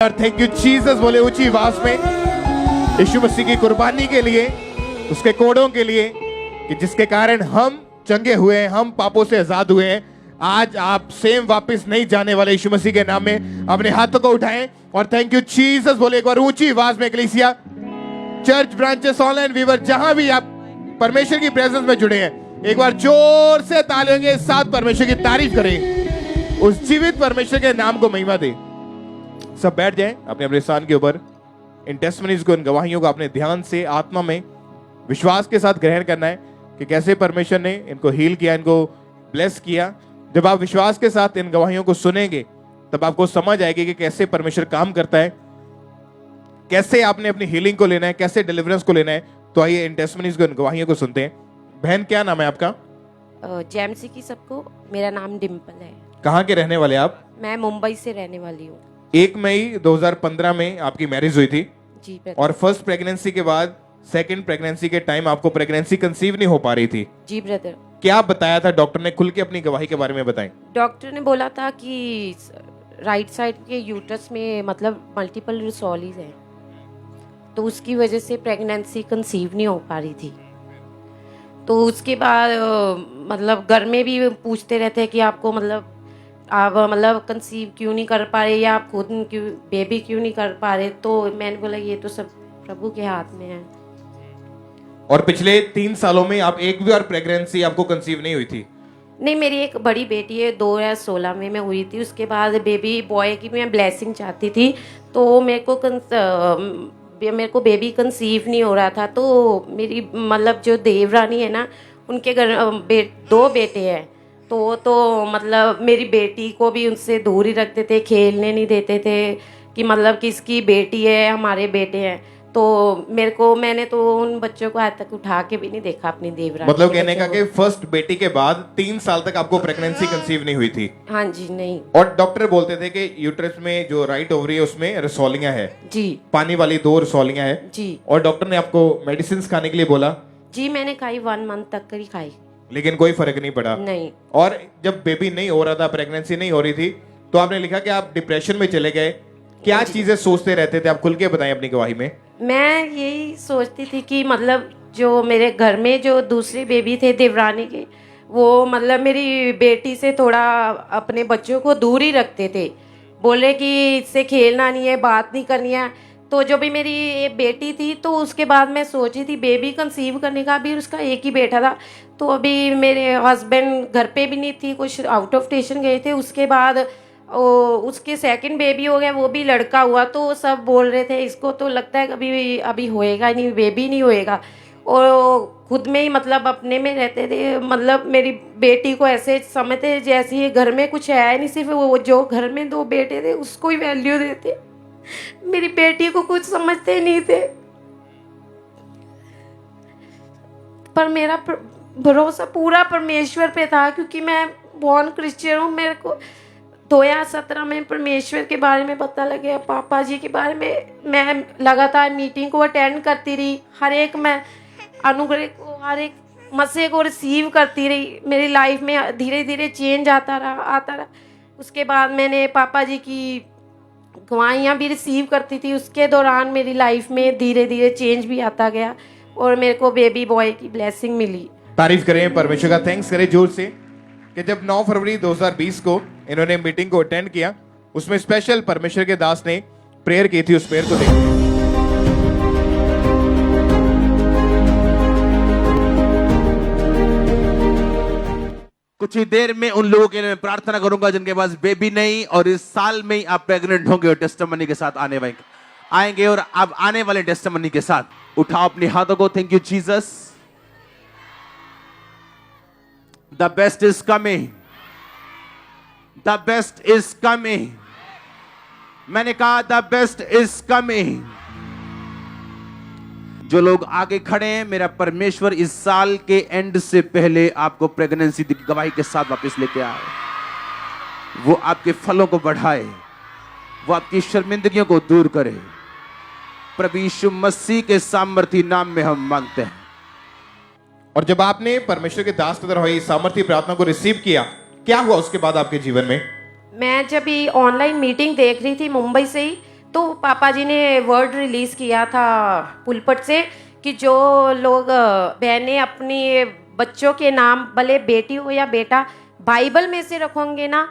और thank you Jesus बोले ऊंची आवाज में यीशु मसीह की कुर्बानी के लिए, उसके कोड़ों के लिए कि जिसके कारण हम चंगे हुए हैं, हम पापों से आजाद हुए हैं। आज आप सेम वापस नहीं जाने वाले। यीशु मसीह के नाम में अपने हाथों को उठाएं और थैंक यू जीसस बोले एक बार ऊंची आवाज में। कलीसिया, चर्च ब्रांचेस, ऑनलाइन व्यूअर, जहां भी आप परमेश्वर की प्रेजेंस में जुड़े हैं, एक बार जोर से तालियों के साथ परमेश्वर की तारीफ करें, उस जीवित परमेश्वर के नाम को महिमा दें। सब बैठ जाएं अपने अपने स्थान के ऊपर। इन टेस्टमनीज को, इन गवाहियों को अपने ध्यान से, आत्मा में, विश्वास के साथ ग्रहण करना है कि कैसे परमेश्वर ने इनको हील किया, इनको ब्लेस किया। जब आप विश्वास के साथ इन गवाहियों को सुनेंगे तब आपको समझ आएगी कि कैसे परमेश्वर काम करता है, कैसे आपने अपनी हीलिंग को लेना है, कैसे डिलीवरेंस को लेना है। तो आइए इन टेस्टमनीज को, इन गवाहियों को सुनते हैं। बहन, क्या नाम है आपका? जेएमसी की सबको, मेरा नाम डिम्पल है। कहाँ के रहने वाले आप? मैं मुंबई से रहने वाली हूँ। 1 मई 2015 में आपकी मैरिज हुई थी जी। और फर्स्ट प्रेगनेंसी के बाद सेकंड प्रेगनेंसी के टाइम आपको प्रेगनेंसी कंसीव नहीं हो पा रही थी। जी ब्रदर। क्या बताया था डॉक्टर ने? खुल के अपनी गवाही के बारे में बताएं। डॉक्टर ने बोला था कि राइट साइड के यूट्रस में मतलब मल्टीपल रिसोलीज हैं, तो उसकी वजह से प्रेगनेंसी कंसीव नहीं हो पा रही थी। तो उसके बाद मतलब घर में भी पूछते रहते हैं कि आपको मतलब आप मतलब कंसीव क्यों नहीं कर पा रहे, या आप खुद क्यों बेबी क्यों नहीं कर पा रहे। तो मैंने बोला ये तो सब प्रभु के हाथ में है। और पिछले 3 सालों में आप एक भी और प्रेगनेंसी आपको कंसीव नहीं हुई थी? नहीं, मेरी एक बड़ी बेटी है, 2016 में मैं हुई थी। उसके बाद बेबी बॉय की मैं ब्लेसिंग चाहती थी, तो मेरे को बेबी कंसीव नहीं हो रहा था। तो मेरी मतलब जो देवरानी है ना, उनके घर 2 बेटे हैं। तो मतलब मेरी बेटी को भी उनसे दूर ही रखते थे, खेलने नहीं देते थे कि मतलब किसकी बेटी है, हमारे बेटे हैं। तो मैंने तो उन बच्चों को आज तक उठा के भी नहीं देखा अपनी देवरानी। मतलब कहने का कि फर्स्ट बेटी के बाद 3 साल तक आपको प्रेगनेंसी कंसीव नहीं हुई थी? हाँ जी, नहीं। और डॉक्टर बोलते थे कि यूट्रस में जो राइट ओवरी है उसमें रसौलियां है जी, पानी वाली 2 रसौलियां है जी। और डॉक्टर ने आपको मेडिसिन खाने के लिए बोला? जी, मैंने खाई 1 मंथ तक ही खाई, लेकिन कोई फर्क नहीं पड़ा? नहीं। और जब बेबी नहीं हो रहा था, प्रेगनेंसी नहीं हो रही थी, तो आपने लिखा कि आप डिप्रेशन में चले गए। क्या चीजें सोचते रहते थे? आप खुल के बताएं अपनी गवाही में। मैं यही सोचती थी कि मतलब जो मेरे घर में जो दूसरे बेबी थे देवरानी के, वो मतलब मेरी बेटी से थोड़ा अपने बच्चों को दूर ही रखते थे। बोले कि इससे खेलना नहीं है, बात नहीं करनी है। तो जो भी मेरी बेटी थी, तो उसके बाद मैं सोची थी बेबी कंसीव करने का। भी उसका एक ही बेटा था, तो अभी मेरे हस्बैंड घर पे भी नहीं थी, कुछ आउट ऑफ स्टेशन गए थे। उसके बाद उसके सेकंड बेबी हो गया, वो भी लड़का हुआ। तो सब बोल रहे थे इसको तो लगता है कभी अभी होएगा नहीं, बेबी नहीं होएगा। और खुद में ही मतलब अपने में रहते थे, मतलब मेरी बेटी को ऐसे समझते जैसे ये घर में कुछ है नहीं, सिर्फ वो जो घर में 2 बेटे थे उसको ही वैल्यू देते, मेरी बेटी को कुछ समझते नहीं थे। पर मेरा भरोसा पूरा परमेश्वर पे था, क्योंकि मैं बॉर्न क्रिश्चियन हूँ। मेरे को 2017 में परमेश्वर के बारे में पता लगे, पापा जी के बारे में। मैं लगातार मीटिंग को अटेंड करती रही, हर एक मैं अनुग्रह को, हर एक मसीह को रिसीव करती रही। मेरी लाइफ में धीरे धीरे चेंज आता रहा। उसके बाद मैंने पापा जी की गवाहियाँ भी रिसीव करती थी। उसके दौरान मेरी लाइफ में धीरे धीरे चेंज भी आता गया और मेरे को बेबी बॉय की ब्लेसिंग मिली। तारीफ करें परमेश्वर का, थैंक्स करें जोर से कि जब 9 फरवरी 2020 को इन्होंने मीटिंग को अटेंड किया, उसमें स्पेशल परमेश्वर के दास ने प्रेयर की थी। उस प्रेयर को देखिए। कुछ ही देर में उन लोगों के लिए मैं प्रार्थना करूंगा जिनके पास बेबी नहीं और इस साल में ही आप प्रेग्नेंट होंगे और टेस्टिमनी के साथ आएंगे और आप आने वाले टेस्टिमनी के साथ उठाओ अपने हाथों को। Thank you Jesus. The best is coming, the best is coming. मैंने कहा द बेस्ट इज कमिंग। जो लोग आगे खड़े हैं, मेरा परमेश्वर इस साल के एंड से पहले आपको प्रेगनेंसी की गवाही के साथ वापस लेके आए। वो आपके फलों को बढ़ाए, वो आपकी शर्मिंदगियों को दूर करे। प्रभु यीशु मसीह के सामर्थी नाम में हम मांगते हैं। और जब आपने परमेश्वर के दास की तरह हुई सामर्थी प्रार्थना को रिसीव किया, क्या हुआ उसके बाद आपके जीवन में? मैं जब ऑनलाइन मीटिंग देख रही थी मुंबई से ही, तो पापा जी ने वर्ड रिलीज किया था पुलपट से कि जो लोग बहनें अपनी बच्चों के नाम भले बेटी हो या बेटा बाइबल में से रखोगे ना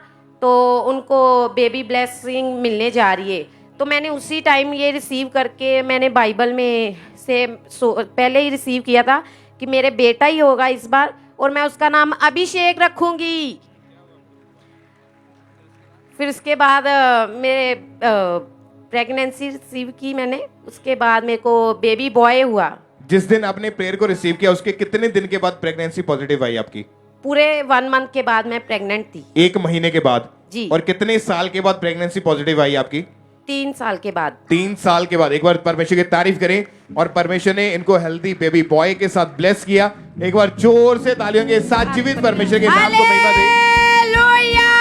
तो उनको बेबी ब्लेसिंग मिलने जा रही है। तो मैंने उसी टाइम ये रिसीव करके मैंने बाइबल में से पहले ही रिसीव किया था कि मेरे बेटा ही होगा इस बार और मैं उसका नाम अभिषेक रखूंगी। फिर उसके बाद मेरे प्रेगनेंसी रिसीव की मैंने, उसके बाद मेरे को बेबी बॉय हुआ। जिस दिन आपने प्रेयर को रिसीव किया उसके कितने दिन के बाद प्रेगनेंसी पॉजिटिव आई आपकी? पूरे 1 मंथ के बाद मैं प्रेग्नेंट थी। 1 महीने के बाद जी। और कितने साल के बाद प्रेगनेंसी पॉजिटिव आई आपकी? 3 साल के बाद। 3 साल के बाद। एक बार परमेश्वर की तारीफ करें। और परमेश्वर ने इनको हेल्दी बेबी बॉय के साथ ब्लेस किया। एक बार जोर से तालियों के साथ जीवित परमेश्वर के नाम को महिमा दें। हालेलुया!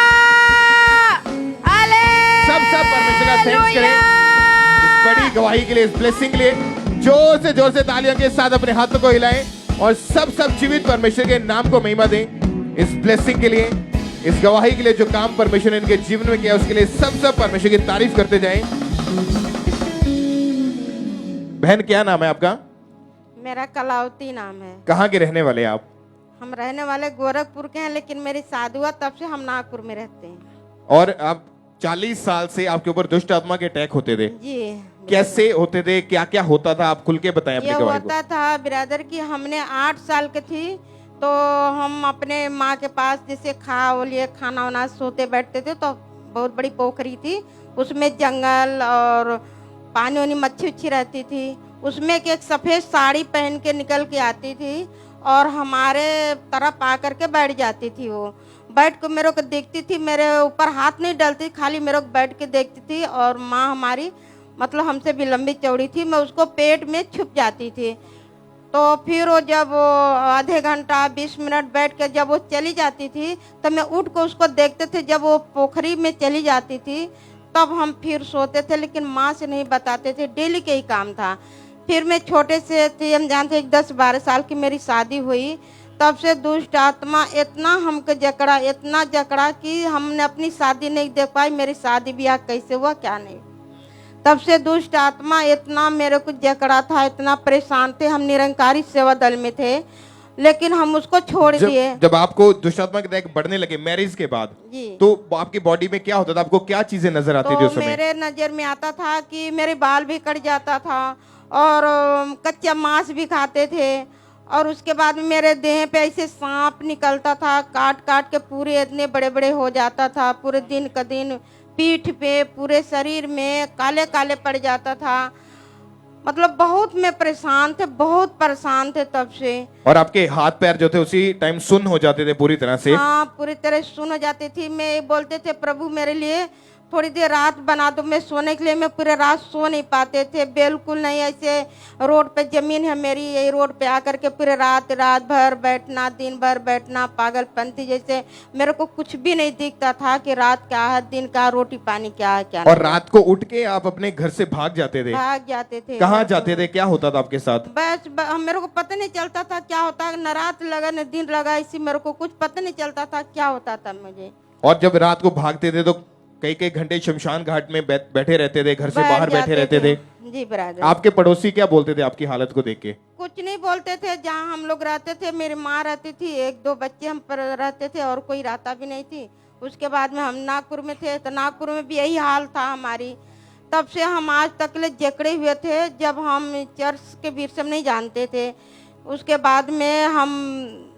सब परमेश्वर का थैंक्स करें इस बड़ी गवाही के लिए, इस ब्लेसिंग के लिए। जोर से तालियों के साथ अपने हाथों को हिलाएं और सब जीवित परमेश्वर के नाम को महिमा दें इस ब्लेसिंग के लिए, इस गवाही के लिए। जो काम परमेश्वर ने इनके जीवन में किया उसके लिए सब परमेश्वर की तारीफ करते जाएं। बहन क्या नाम है आपका? मेरा कलावती नाम है। कहाँ के रहने वाले हैं आप? हम रहने वाले गोरखपुर के हैं, लेकिन मेरी शादी हुआ तब से हम नागपुर में रहते हैं। और आप 40 साल से आपके ऊपर दुष्ट आत्मा के अटैक होते थे। जी। कैसे होते थे, क्या क्या होता था, आप खुल के बताएं अपनी ये गवाही को। होता था बिरादर की हमने 8 साल के थी तो हम अपने माँ के पास जैसे लिए खाना वाना सोते बैठते थे तो बहुत बड़ी पोखरी थी, उसमें जंगल और पानी वानी मच्छी उच्छी रहती थी। उसमें एक सफ़ेद साड़ी पहन के निकल के आती थी और हमारे तरफ आकर के बैठ जाती थी। वो बैठ के मेरे को देखती थी, मेरे ऊपर हाथ नहीं डालती, खाली मेरे को बैठ के देखती थी। और माँ हमारी मतलब हमसे भी लंबी चौड़ी थी, मैं उसको पेट में छुप जाती थी। तो फिर वो जब आधे घंटा 20 मिनट बैठ के जब वो चली जाती थी तो मैं उठ कर उसको देखते थे। जब वो पोखरी में चली जाती थी तब हम फिर सोते थे, लेकिन माँ से नहीं बताते थे, डेली के ही काम था। फिर मैं छोटे से थी, हम जानते 10-12 साल की मेरी शादी हुई, तब से दुष्ट आत्मा इतना हमको जकड़ा, इतना जकड़ा कि हमने अपनी शादी नहीं देख पाई। मेरी शादी ब्याह कैसे हुआ क्या नहीं। तब से दुष्ट आत्मा इतना मेरे को जकड़ा था, इतना परेशान थे। हम निरंकारी सेवा दल में थे, लेकिन हम उसको छोड़ दिए। जब आपको दुष्ट आत्मा के अटैक बढ़ने लगे मैरिज के बाद जी, तो आपकी बॉडी में क्या होता था, आपको क्या चीजें नजर आती थी उस तो समय? मेरे नजर में आता था कि मेरे बाल भी कट जाता था और कच्चा मांस भी खाते थे। और उसके बाद में मेरे देह पे ऐसे सांप निकलता था, काट काट के पूरे इतने बड़े बड़े हो जाता था। पूरे दिन का दिन पीठ पे, पूरे शरीर में काले काले पड़ जाता था। मतलब बहुत मैं परेशान थे, बहुत परेशान थे तब से। और आपके हाथ पैर जो थे उसी टाइम सुन्न हो जाते थे पूरी तरह से? हाँ, पूरी तरह सुन हो जाती थी। मैं बोलते थे प्रभु मेरे लिए थोड़ी देर रात बना दो, मैं सोने के लिए। मैं पूरे रात सो नहीं पाते थे, बिल्कुल नहीं। ऐसे रोड पे जमीन है मेरी, यही रोड पे आकर के पूरे रात भर बैठना, दिन भर बैठना, पागलपंती जैसे। मेरे को कुछ भी नहीं दिखता था कि रात क्या है, दिन का रोटी पानी क्या है क्या और रात को उठ के आप अपने घर से भाग जाते थे? भाग जाते थे। कहाँ जाते थे, क्या होता था आपके साथ? बस मेरे को पता नहीं चलता था क्या होता, न रात लगा न दिन लगा, इसी मेरे को कुछ पता नहीं चलता था क्या होता था मुझे। और जब रात को भागते थे तो कई कई घंटे शमशान घाट में बैठे रहते थे, घर से बाहर बैठे रहते थे। जी ब्रदर। आपके पड़ोसी क्या बोलते थे आपकी हालत को देख के? कुछ नहीं बोलते थे। जहाँ हम लोग रहते थे मेरी माँ रहती थी, 1-2 बच्चे हम पर रहते थे और कोई रहता भी नहीं थी। उसके बाद में हम नागपुर में थे तो नागपुर में भी यही हाल था हमारी। तब से हम आज तक ले जकड़े हुए थे। जब हम चर्च के विषय में नहीं जानते थे, उसके बाद में हम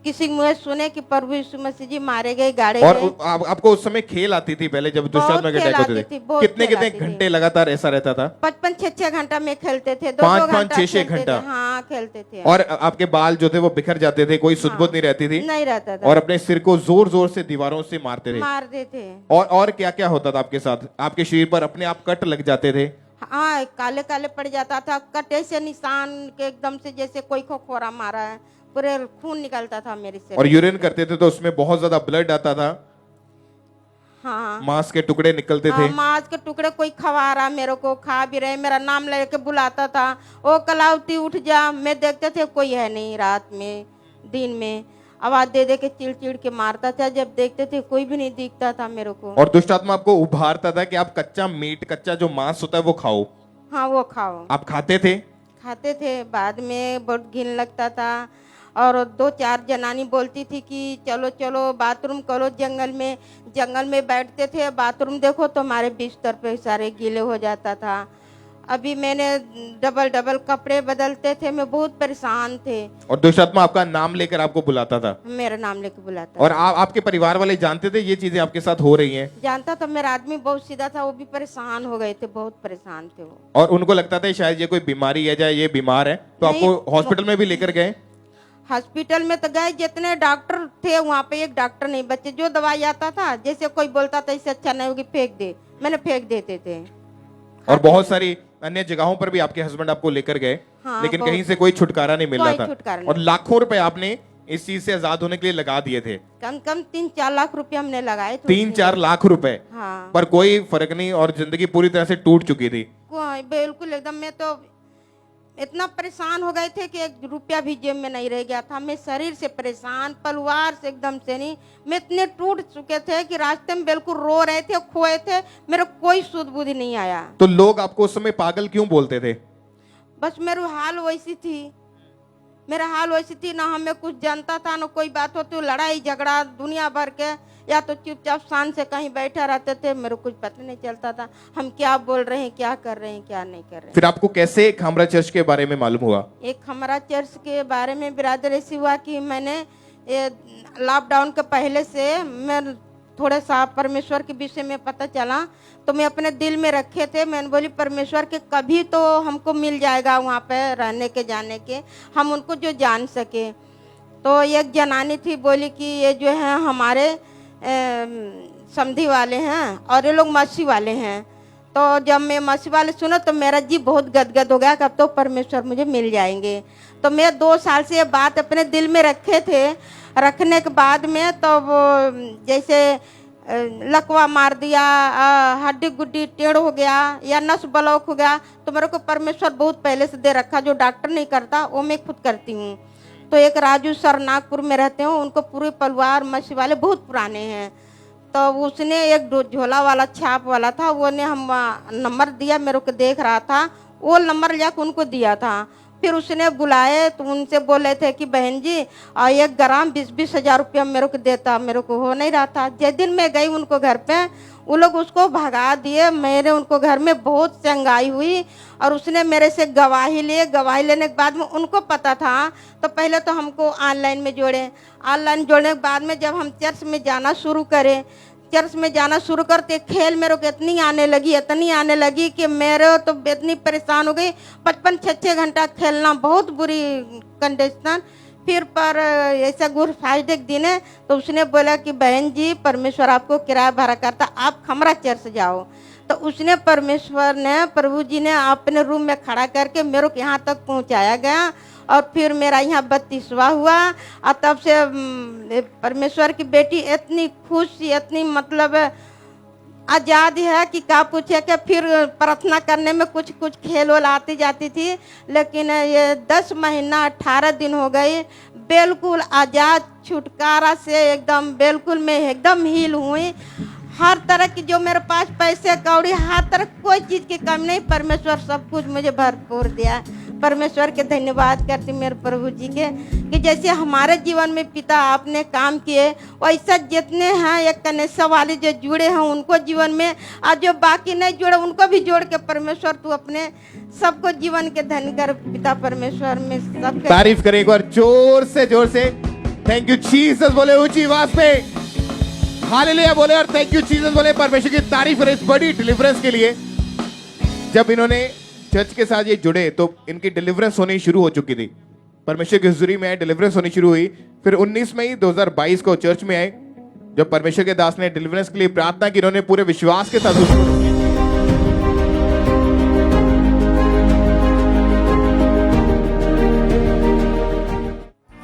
किसी मुझे सुने कि प्रभु यीशु मसीह जी मारे गए, गाड़े और गए। आपको उस समय खेल आती थी पहले जब दुष्ट आत्मा के अटैक होते थे? कितने कितने घंटे लगातार ऐसा रहता था? 55-6 घंटा में खेलते थे, 5-5, 6-6 घंटा। हाँ खेलते थे। और आपके बाल जो थे वो बिखर जाते थे, कोई सुध बुध नहीं रहती थी? नहीं रहता था। और अपने सिर को जोर जोर से दीवारों से मारते थे? मारते थे। और क्या क्या होता था आपके साथ? आपके शरीर पर अपने आप कट लग जाते थे? हाँ, काले काले पड़ जाता था, कटे से निशान के एकदम से जैसे कोई खोखोरा मारा है, पूरे खून निकलता था मेरे से। और यूरिन करते थे तो उसमें बहुत ज्यादा ब्लड आता था? हाँ, मांस के टुकड़े निकलते थे? मांस के टुकड़े कोई खवा रहा, मेरे को खा भी रहे, मेरा नाम लेके बुलाता था, ओ कलावती उठ जा। मैं देखते थे कोई है नहीं रात में दिन में। आवाज दे दे के चिड़ के मारता था। जब देखते थे कोई भी नहीं दिखता था मेरे को। और दुष्ट आत्मा आपको उभारता था कि आप कच्चा मीट, कच्चा जो मांस होता है वो खाओ। हाँ वो खाओ। आप खाते थे? खाते थे। बाद में बहुत घिन लगता था और 2-4 जनानी बोलती थी कि चलो चलो बाथरूम करो जंगल में बैठते थे। बाथरूम देखो तो हमारे बिस्तर पे सारे गीले हो जाता था। अभी मैंने डबल कपड़े बदलते थे। मैं बहुत परेशान थे। और दुष्ट आत्मा आपका नाम लेकर आपको बुलाता था? मेरा नाम लेके बुलाता। और आपके परिवार वाले जानते थे ये चीजें आपके साथ हो रही हैं? जानता था। मेरा आदमी बहुत सीधा था, वो भी परेशान हो गए थे, बहुत परेशान थे वो। और उनको लगता था शायद ये कोई बीमारी है, ये बीमार है, तो आपको हॉस्पिटल में भी लेकर गए? हॉस्पिटल में तो गए, जितने डॉक्टर थे वहाँ पे एक डॉक्टर नहीं बचे। जो दवाई आता था, जैसे कोई बोलता था इससे अच्छा नहीं होगी फेंक दे, मैंने फेंक देते थे। और बहुत सारी अन्य जगहों पर भी आपके हस्बैंड आपको लेकर गए। हाँ, लेकिन कहीं से कोई छुटकारा नहीं मिल रहा था। छुटकारा और लाखों रुपए आपने इस चीज से आजाद होने के लिए लगा दिए थे। कम 3-4 लाख रुपए हमने लगाए थे। 3-4 लाख रुपए। हाँ। पर कोई फर्क नहीं और जिंदगी पूरी तरह से टूट चुकी थी। बिल्कुल एकदम। मैं तो इतना परेशान हो गए थे कि 1 रुपया भी जेब में नहीं रह गया था। मैं शरीर से परेशान, परिवार से एकदम से नहीं। मैं इतने टूट चुके थे कि रास्ते में बिल्कुल रो रहे थे, खोए थे। मेरा कोई सुध बुद्धि नहीं आया। तो लोग आपको उस समय पागल क्यों बोलते थे? बस मेरा हाल वैसी थी। ना हमें कुछ जानता था, ना कोई बात होती। लड़ाई झगड़ा दुनिया भर के, या तो चुपचाप शांत से कहीं बैठा रहते थे। मेरे कुछ पता नहीं चलता था हम क्या बोल रहे हैं, क्या कर रहे हैं, क्या नहीं कर रहे हैं। फिर आपको कैसे खामरा चर्च के बारे में मालूम हुआ? एक खामरा चर्च के बारे में बिरादर ऐसी हुआ कि मैंने लॉकडाउन के पहले से मैं थोड़ा सा परमेश्वर के विषय में पता चला, तो मैं अपने दिल में रखे थे। मैंने बोली परमेश्वर के कभी तो हमको मिल जाएगा वहाँ पे रहने के, जाने के, हम उनको जो जान सके। तो एक जनानी थी, बोली कि ये जो है हमारे समधी वाले हैं और ये लोग मसीह वाले हैं। तो जब मैं मसीह वाले सुना तो मेरा जी बहुत गदगद हो गया कि अब तो परमेश्वर मुझे मिल जाएंगे। तो मैं 2 साल से ये बात अपने दिल में रखे थे। रखने के बाद में तो वो जैसे लकवा मार दिया, हड्डी गुड्डी टेढ़ हो गया या नस ब्लॉक हो गया, तो मेरे को परमेश्वर बहुत पहले से दे रखा। जो डॉक्टर नहीं करता वो मैं खुद करती हूँ। तो एक राजू सर नागपुर में रहते हैं, उनको पूरे परिवार मसीह वाले बहुत पुराने हैं। तो उसने एक झोला वाला छाप वाला था, वो ने हम नंबर दिया, मेरे को देख रहा था, वो नंबर जाकर उनको दिया था। फिर उसने बुलाए तो उनसे बोले थे कि बहन जी 1 ग्राम 20-20 हज़ार रुपया मेरे को देता। मेरे को हो नहीं रहा था। जिस दिन मैं गई उनको घर पे, वो लोग उसको भगा दिए। मेरे उनको घर में बहुत संगाई हुई और उसने मेरे से गवाही लिए। गवाही लेने के बाद में उनको पता था, तो पहले तो हमको ऑनलाइन में जोड़े। ऑनलाइन जोड़ने के बाद में जब हम चर्च में जाना शुरू करें, चर्च में जाना शुरू करते, खेल मेरे को इतनी आने लगी कि मेरे तो इतनी परेशान हो गई। 55-6 घंटा खेलना, बहुत बुरी कंडीशन। फिर पर ऐसा गुड फ्राइडे के दिन है, तो उसने बोला कि बहन जी परमेश्वर आपको किराया भरा करता, आप खामरा चर्च जाओ। तो उसने परमेश्वर ने, प्रभु जी ने अपने रूम में खड़ा करके मेरे को यहाँ तक पहुँचाया गया। और फिर मेरा यहाँ 32वां हुआ। और तब से परमेश्वर की बेटी इतनी खुश, इतनी मतलब आज़ाद है कि क्या पूछे। कि फिर प्रार्थना करने में कुछ खेल वोल आती जाती थी, लेकिन ये 10 महीना 18 दिन हो गए बिल्कुल आज़ाद, छुटकारा से एकदम बिल्कुल मैं एकदम हील हुई। हर तरह की जो मेरे पास पैसे कौड़ी, हर तरह कोई चीज़ की कमी नहीं। परमेश्वर सब कुछ मुझे भरपूर दिया। परमेश्वर के धन्यवाद करती मेरे प्रभु जी के कि जैसे हमारे जीवन में पिता आपने काम किए, वैसा जितने हैं एक कनेक्शन वाले जो जुड़े हैं उनको जीवन में, आज जो बाकी नहीं जुड़े उनको भी जोड़ के परमेश्वर तू अपने सबको जीवन के धन्य कर पिता परमेश्वर में सब। तारीफ करें एक बार जोर से। थैंक यू जीसस बोले ऊंची आवाज पे, हालेलुया बोले और थैंक यू जीसस बोले। परमेश्वर की तारीफ करें इस बड़ी डिलीवरेंस के लिए। जब इन्होंने चर्च के साथ ये जुड़े तो इनकी डिलीवरेंस होनी शुरू हो चुकी थी। परमेश्वर की हुजूरी में डिलीवरेंस होनी शुरू हुई। फिर 19 मई 2022 को चर्च में आए, जब परमेश्वर के दास ने डिलीवरेंस के लिए प्रार्थना की। इन्होंने पूरे विश्वास के साथ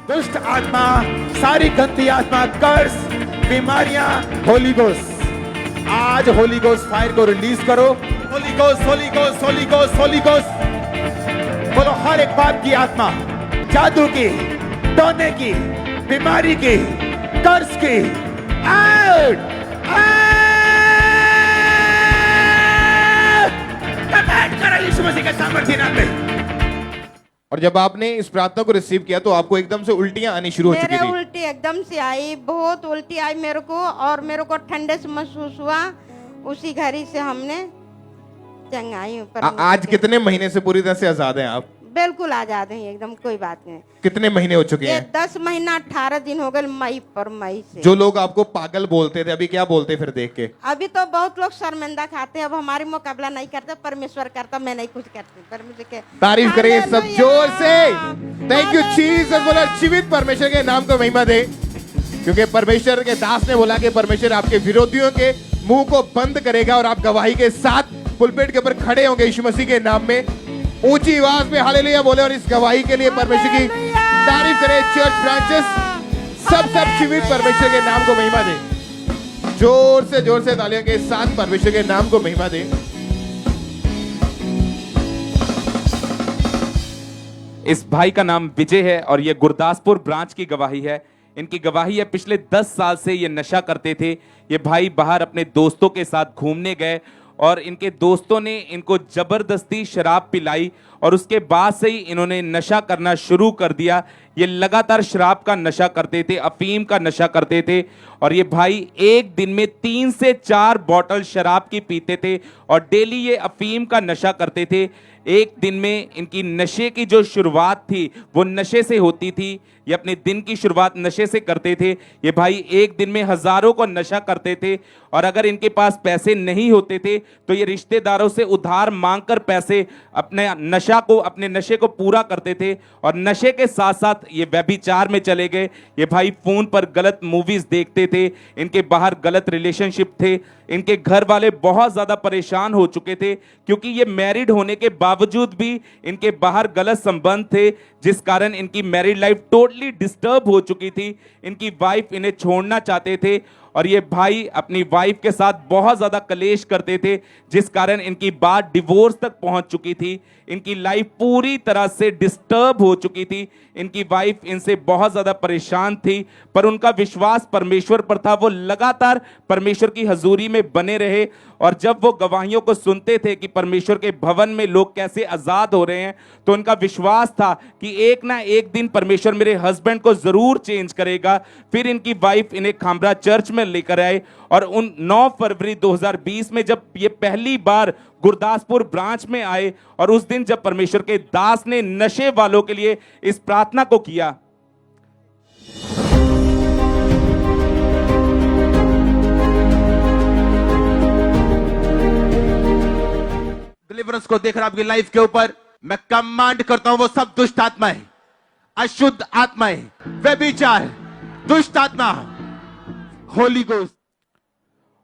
दुष्ट आत्मा, सारी गंदी आत्मा, कर्स, बीमारियां, होली गोस्ट, आज होली गोस्ट फायर को रिलीज करो। Holi ghost, Holi ghost, Holi ghost, Holi ghost. बोलो हर एक पाप की आत्मा, जादू की, टोने की, बीमारी की, कर्ज की, आउट कमांड करो यीशु मसीह के सामर्थ्य नाम में। और जब आपने इस प्रार्थना को रिसीव किया तो आपको एकदम से उल्टियां आनी शुरू हो चुकी मेरे थी। उल्टी एकदम से आई, बहुत उल्टी आई मेरे को, और मेरे को ठंडे से महसूस हुआ। उसी घड़ी से हमने चंगाई ऊपर। आज कितने महीने से पूरी तरह से आजाद हैं आप? बिल्कुल आजाद है एकदम, कोई बात नहीं। कितने महीने हो चुके ये हैं? 10 महीना 18 दिन हो गए, मई से। जो लोग आपको पागल बोलते थे, अभी क्या बोलते फिर देख के? अभी तो बहुत लोग शर्मिंदा खाते हैं, अब हमारी मुकाबला नहीं करते, परमेश्वर करता, मैं नहीं कुछ करती। परमेश्वर के तारीफ करिए सब जोर से। Thank you hallelujah. जीसस। बोला जीवित परमेश्वर के नाम को महिमा दे, क्योंकि परमेश्वर के दास ने बोला कि परमेश्वर आपके विरोधियों के मुंह को बंद करेगा और आप गवाही के साथ पुलपिट के ऊपर खड़े होंगे यीशु मसीह के नाम में। ऊंची आवाज में हालेलुया बोले और इस गवाही के लिए परमेश्वर की तारीफ करें। चर्च ब्रांचेस सब जीवित परमेश्वर के नाम को महिमा दे। जोर से तालियों के साथ परमेश्वर के नाम को महिमा दे। इस भाई का नाम विजय है और ये गुरदासपुर ब्रांच की गवाही है। इनकी गवाही है पिछले 10 साल से ये नशा करते थे। ये भाई बाहर अपने दोस्तों के साथ घूमने गए और इनके दोस्तों ने इनको जबरदस्ती शराब पिलाई और उसके बाद से ही इन्होंने नशा करना शुरू कर दिया। ये लगातार शराब का नशा करते थे, अफीम का नशा करते थे और ये भाई एक दिन में 3 से 4 बॉटल शराब की पीते थे और डेली ये अफीम का नशा करते थे। एक दिन में इनकी नशे की जो शुरुआत थी वो नशे से होती थी। ये अपने दिन की शुरुआत नशे से करते थे। ये भाई एक दिन में हजारों को नशा करते थे और अगर इनके पास पैसे नहीं होते थे तो ये रिश्तेदारों से उधार मांगकर पैसे अपने नशे को पूरा करते थे और नशे के साथ साथ ये व्यभिचार में चले गए। ये भाई फोन पर गलत मूवीज देखते थे, इनके बाहर गलत रिलेशनशिप थे। इनके घर वाले बहुत ज्यादा परेशान हो चुके थे क्योंकि ये मैरिड होने के बावजूद भी इनके बाहर गलत संबंध थे, जिस कारण इनकी मैरिड लाइफ टोटली डिस्टर्ब हो चुकी थी। इनकी वाइफ इन्हें छोड़ना चाहते थे और ये भाई अपनी वाइफ के साथ बहुत ज्यादा कलेश करते थे, जिस कारण इनकी बात डिवोर्स तक पहुंच चुकी थी। इनकी लाइफ पूरी तरह से डिस्टर्ब हो चुकी थी। इनकी वाइफ इनसे बहुत ज्यादा परेशान थी, पर उनका विश्वास परमेश्वर पर था। वो लगातार परमेश्वर की हजूरी में बने रहे और जब वो गवाहियों को सुनते थे कि परमेश्वर के भवन में लोग कैसे आजाद हो रहे हैं, तो उनका विश्वास था कि एक ना एक दिन परमेश्वर मेरे हस्बैंड को जरूर चेंज करेगा। फिर इनकी वाइफ इन्हें खामरा चर्च में लेकर आए और उन 9 फरवरी 2020 में जब ये पहली बार गुरदासपुर ब्रांच में आए और उस दिन जब परमेश्वर के दास ने नशे वालों के लिए इस प्रार्थना को किया, डिलीवरेंस को देख रहा आपकी लाइफ के ऊपर मैं कमांड करता हूं, वो सब दुष्ट आत्माएं, अशुद्ध आत्माएं, व्यभिचार, दुष्ट आत्मा, होली गोस्ट।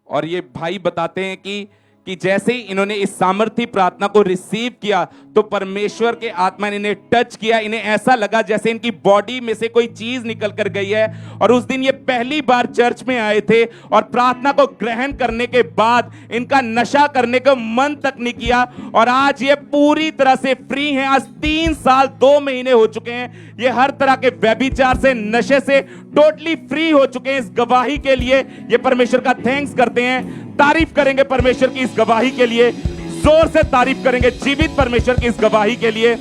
और ये भाई बताते हैं कि जैसे ही इन्होंने इस सामर्थी प्रार्थना को रिसीव किया तो परमेश्वर के आत्मा ने इन्हें टच किया। इन्हें ऐसा लगा जैसे इनकी बॉडी में से कोई चीज निकल कर गई है और उस दिन ये पहली बार चर्च में आए थे और प्रार्थना को ग्रहण करने के बाद इनका नशा करने का मन तक नहीं किया और आज ये पूरी तरह से फ्री हैं। आज 3 साल 2 महीने हो चुके हैं। ये हर तरह के व्यभिचार से, नशे से टोटली फ्री हो चुके हैं। इस गवाही के लिए ये परमेश्वर का थैंक्स करते हैं। तारीफ करेंगे परमेश्वर की इस गवाही के लिए, जोर से तारीफ करेंगे जीवित परमेश्वर की इस गवाही के लिए।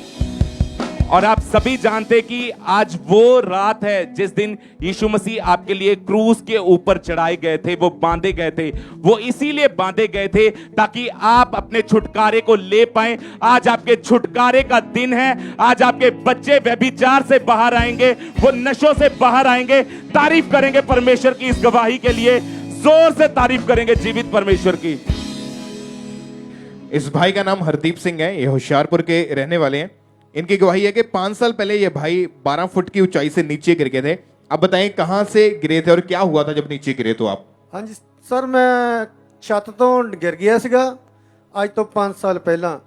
और आप सभी जानते कि आज वो रात है जिस दिन यीशु मसीह आपके लिए क्रूस के ऊपर चढ़ाए गए थे, वो बांधे गए थे। वो इसीलिए बांधे गए थे ताकि आप अपने छुटकारे को ले पाएं। आज आपके छुटकारे का दिन है। आज आपके बच्चे व्यभिचार से बाहर आएंगे, वो नशों से बाहर आएंगे। तारीफ करेंगे परमेश्वर की इस गवाही के लिए, जोर से तारीफ करेंगे जीवित परमेश्वर की। इस भाई का नाम हरदीप सिंह है, ये होशियारपुर के रहने वाले हैं। इनकी गवाही है कि 5 साल पहले ये भाई 12 फुट की ऊंचाई से नीचे गिर गए थे। अब बताएं कहां से गिरे थे और क्या हुआ था जब नीचे गिरे तो आप? ਹਾਂਜੀ ਸਰ, ਮੈਂ ਛੱਤ ਤੋਂ ਗਿਰ ਗਿਆ ਸੀਗਾ ਅੱਜ ਤੋਂ 5 ਸਾਲ ਪਹਿਲਾਂ।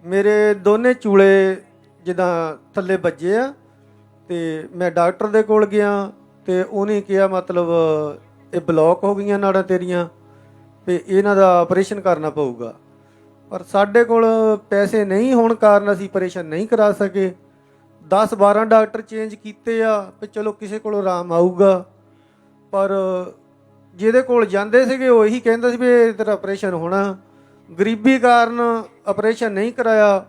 ਮੇਰੇ ਦੋਨੇ ਚੂਲੇ ਜਿੱਦਾਂ ਥੱਲੇ ਵੱਜੇ ਆ ਤੇ ਮੈਂ ਡਾਕਟਰ ਦੇ ਕੋਲ ਗਿਆ ਤੇ ਉਹਨੇ ਕਿਹਾ ਮਤਲਬ ਇਹ ਬਲੌਕ ਹੋ ਗਈਆਂ ਨਾੜਾਂ ਤੇਰੀਆਂ ਤੇ ਇਹਨਾਂ ਦਾ ਆਪਰੇਸ਼ਨ ਕਰਨਾ ਪਊਗਾ। ਪਰ ਸਾਡੇ ਕੋਲ ਪੈਸੇ ਨਹੀਂ ਹੋਣ ਕਾਰਨ ਅਸੀਂ ਆਪਰੇਸ਼ਨ ਨਹੀਂ ਕਰਾ ਸਕੇ। 10-12 ਡਾਕਟਰ ਚੇਂਜ ਕੀਤੇ ਆ ਵੀ ਚਲੋ ਕਿਸੇ ਕੋਲ ਆਰਾਮ ਆਊਗਾ, ਪਰ ਜਿਹਦੇ ਕੋਲ ਜਾਂਦੇ ਸੀਗੇ ਉਹ ਇਹੀ ਕਹਿੰਦਾ ਸੀ ਵੀ ਇਹ ਤੇਰਾ ਆਪਰੇਸ਼ਨ ਹੋਣਾ। ਗਰੀਬੀ ਕਾਰਨ ਆਪਰੇਸ਼ਨ ਨਹੀਂ ਕਰਾਇਆ,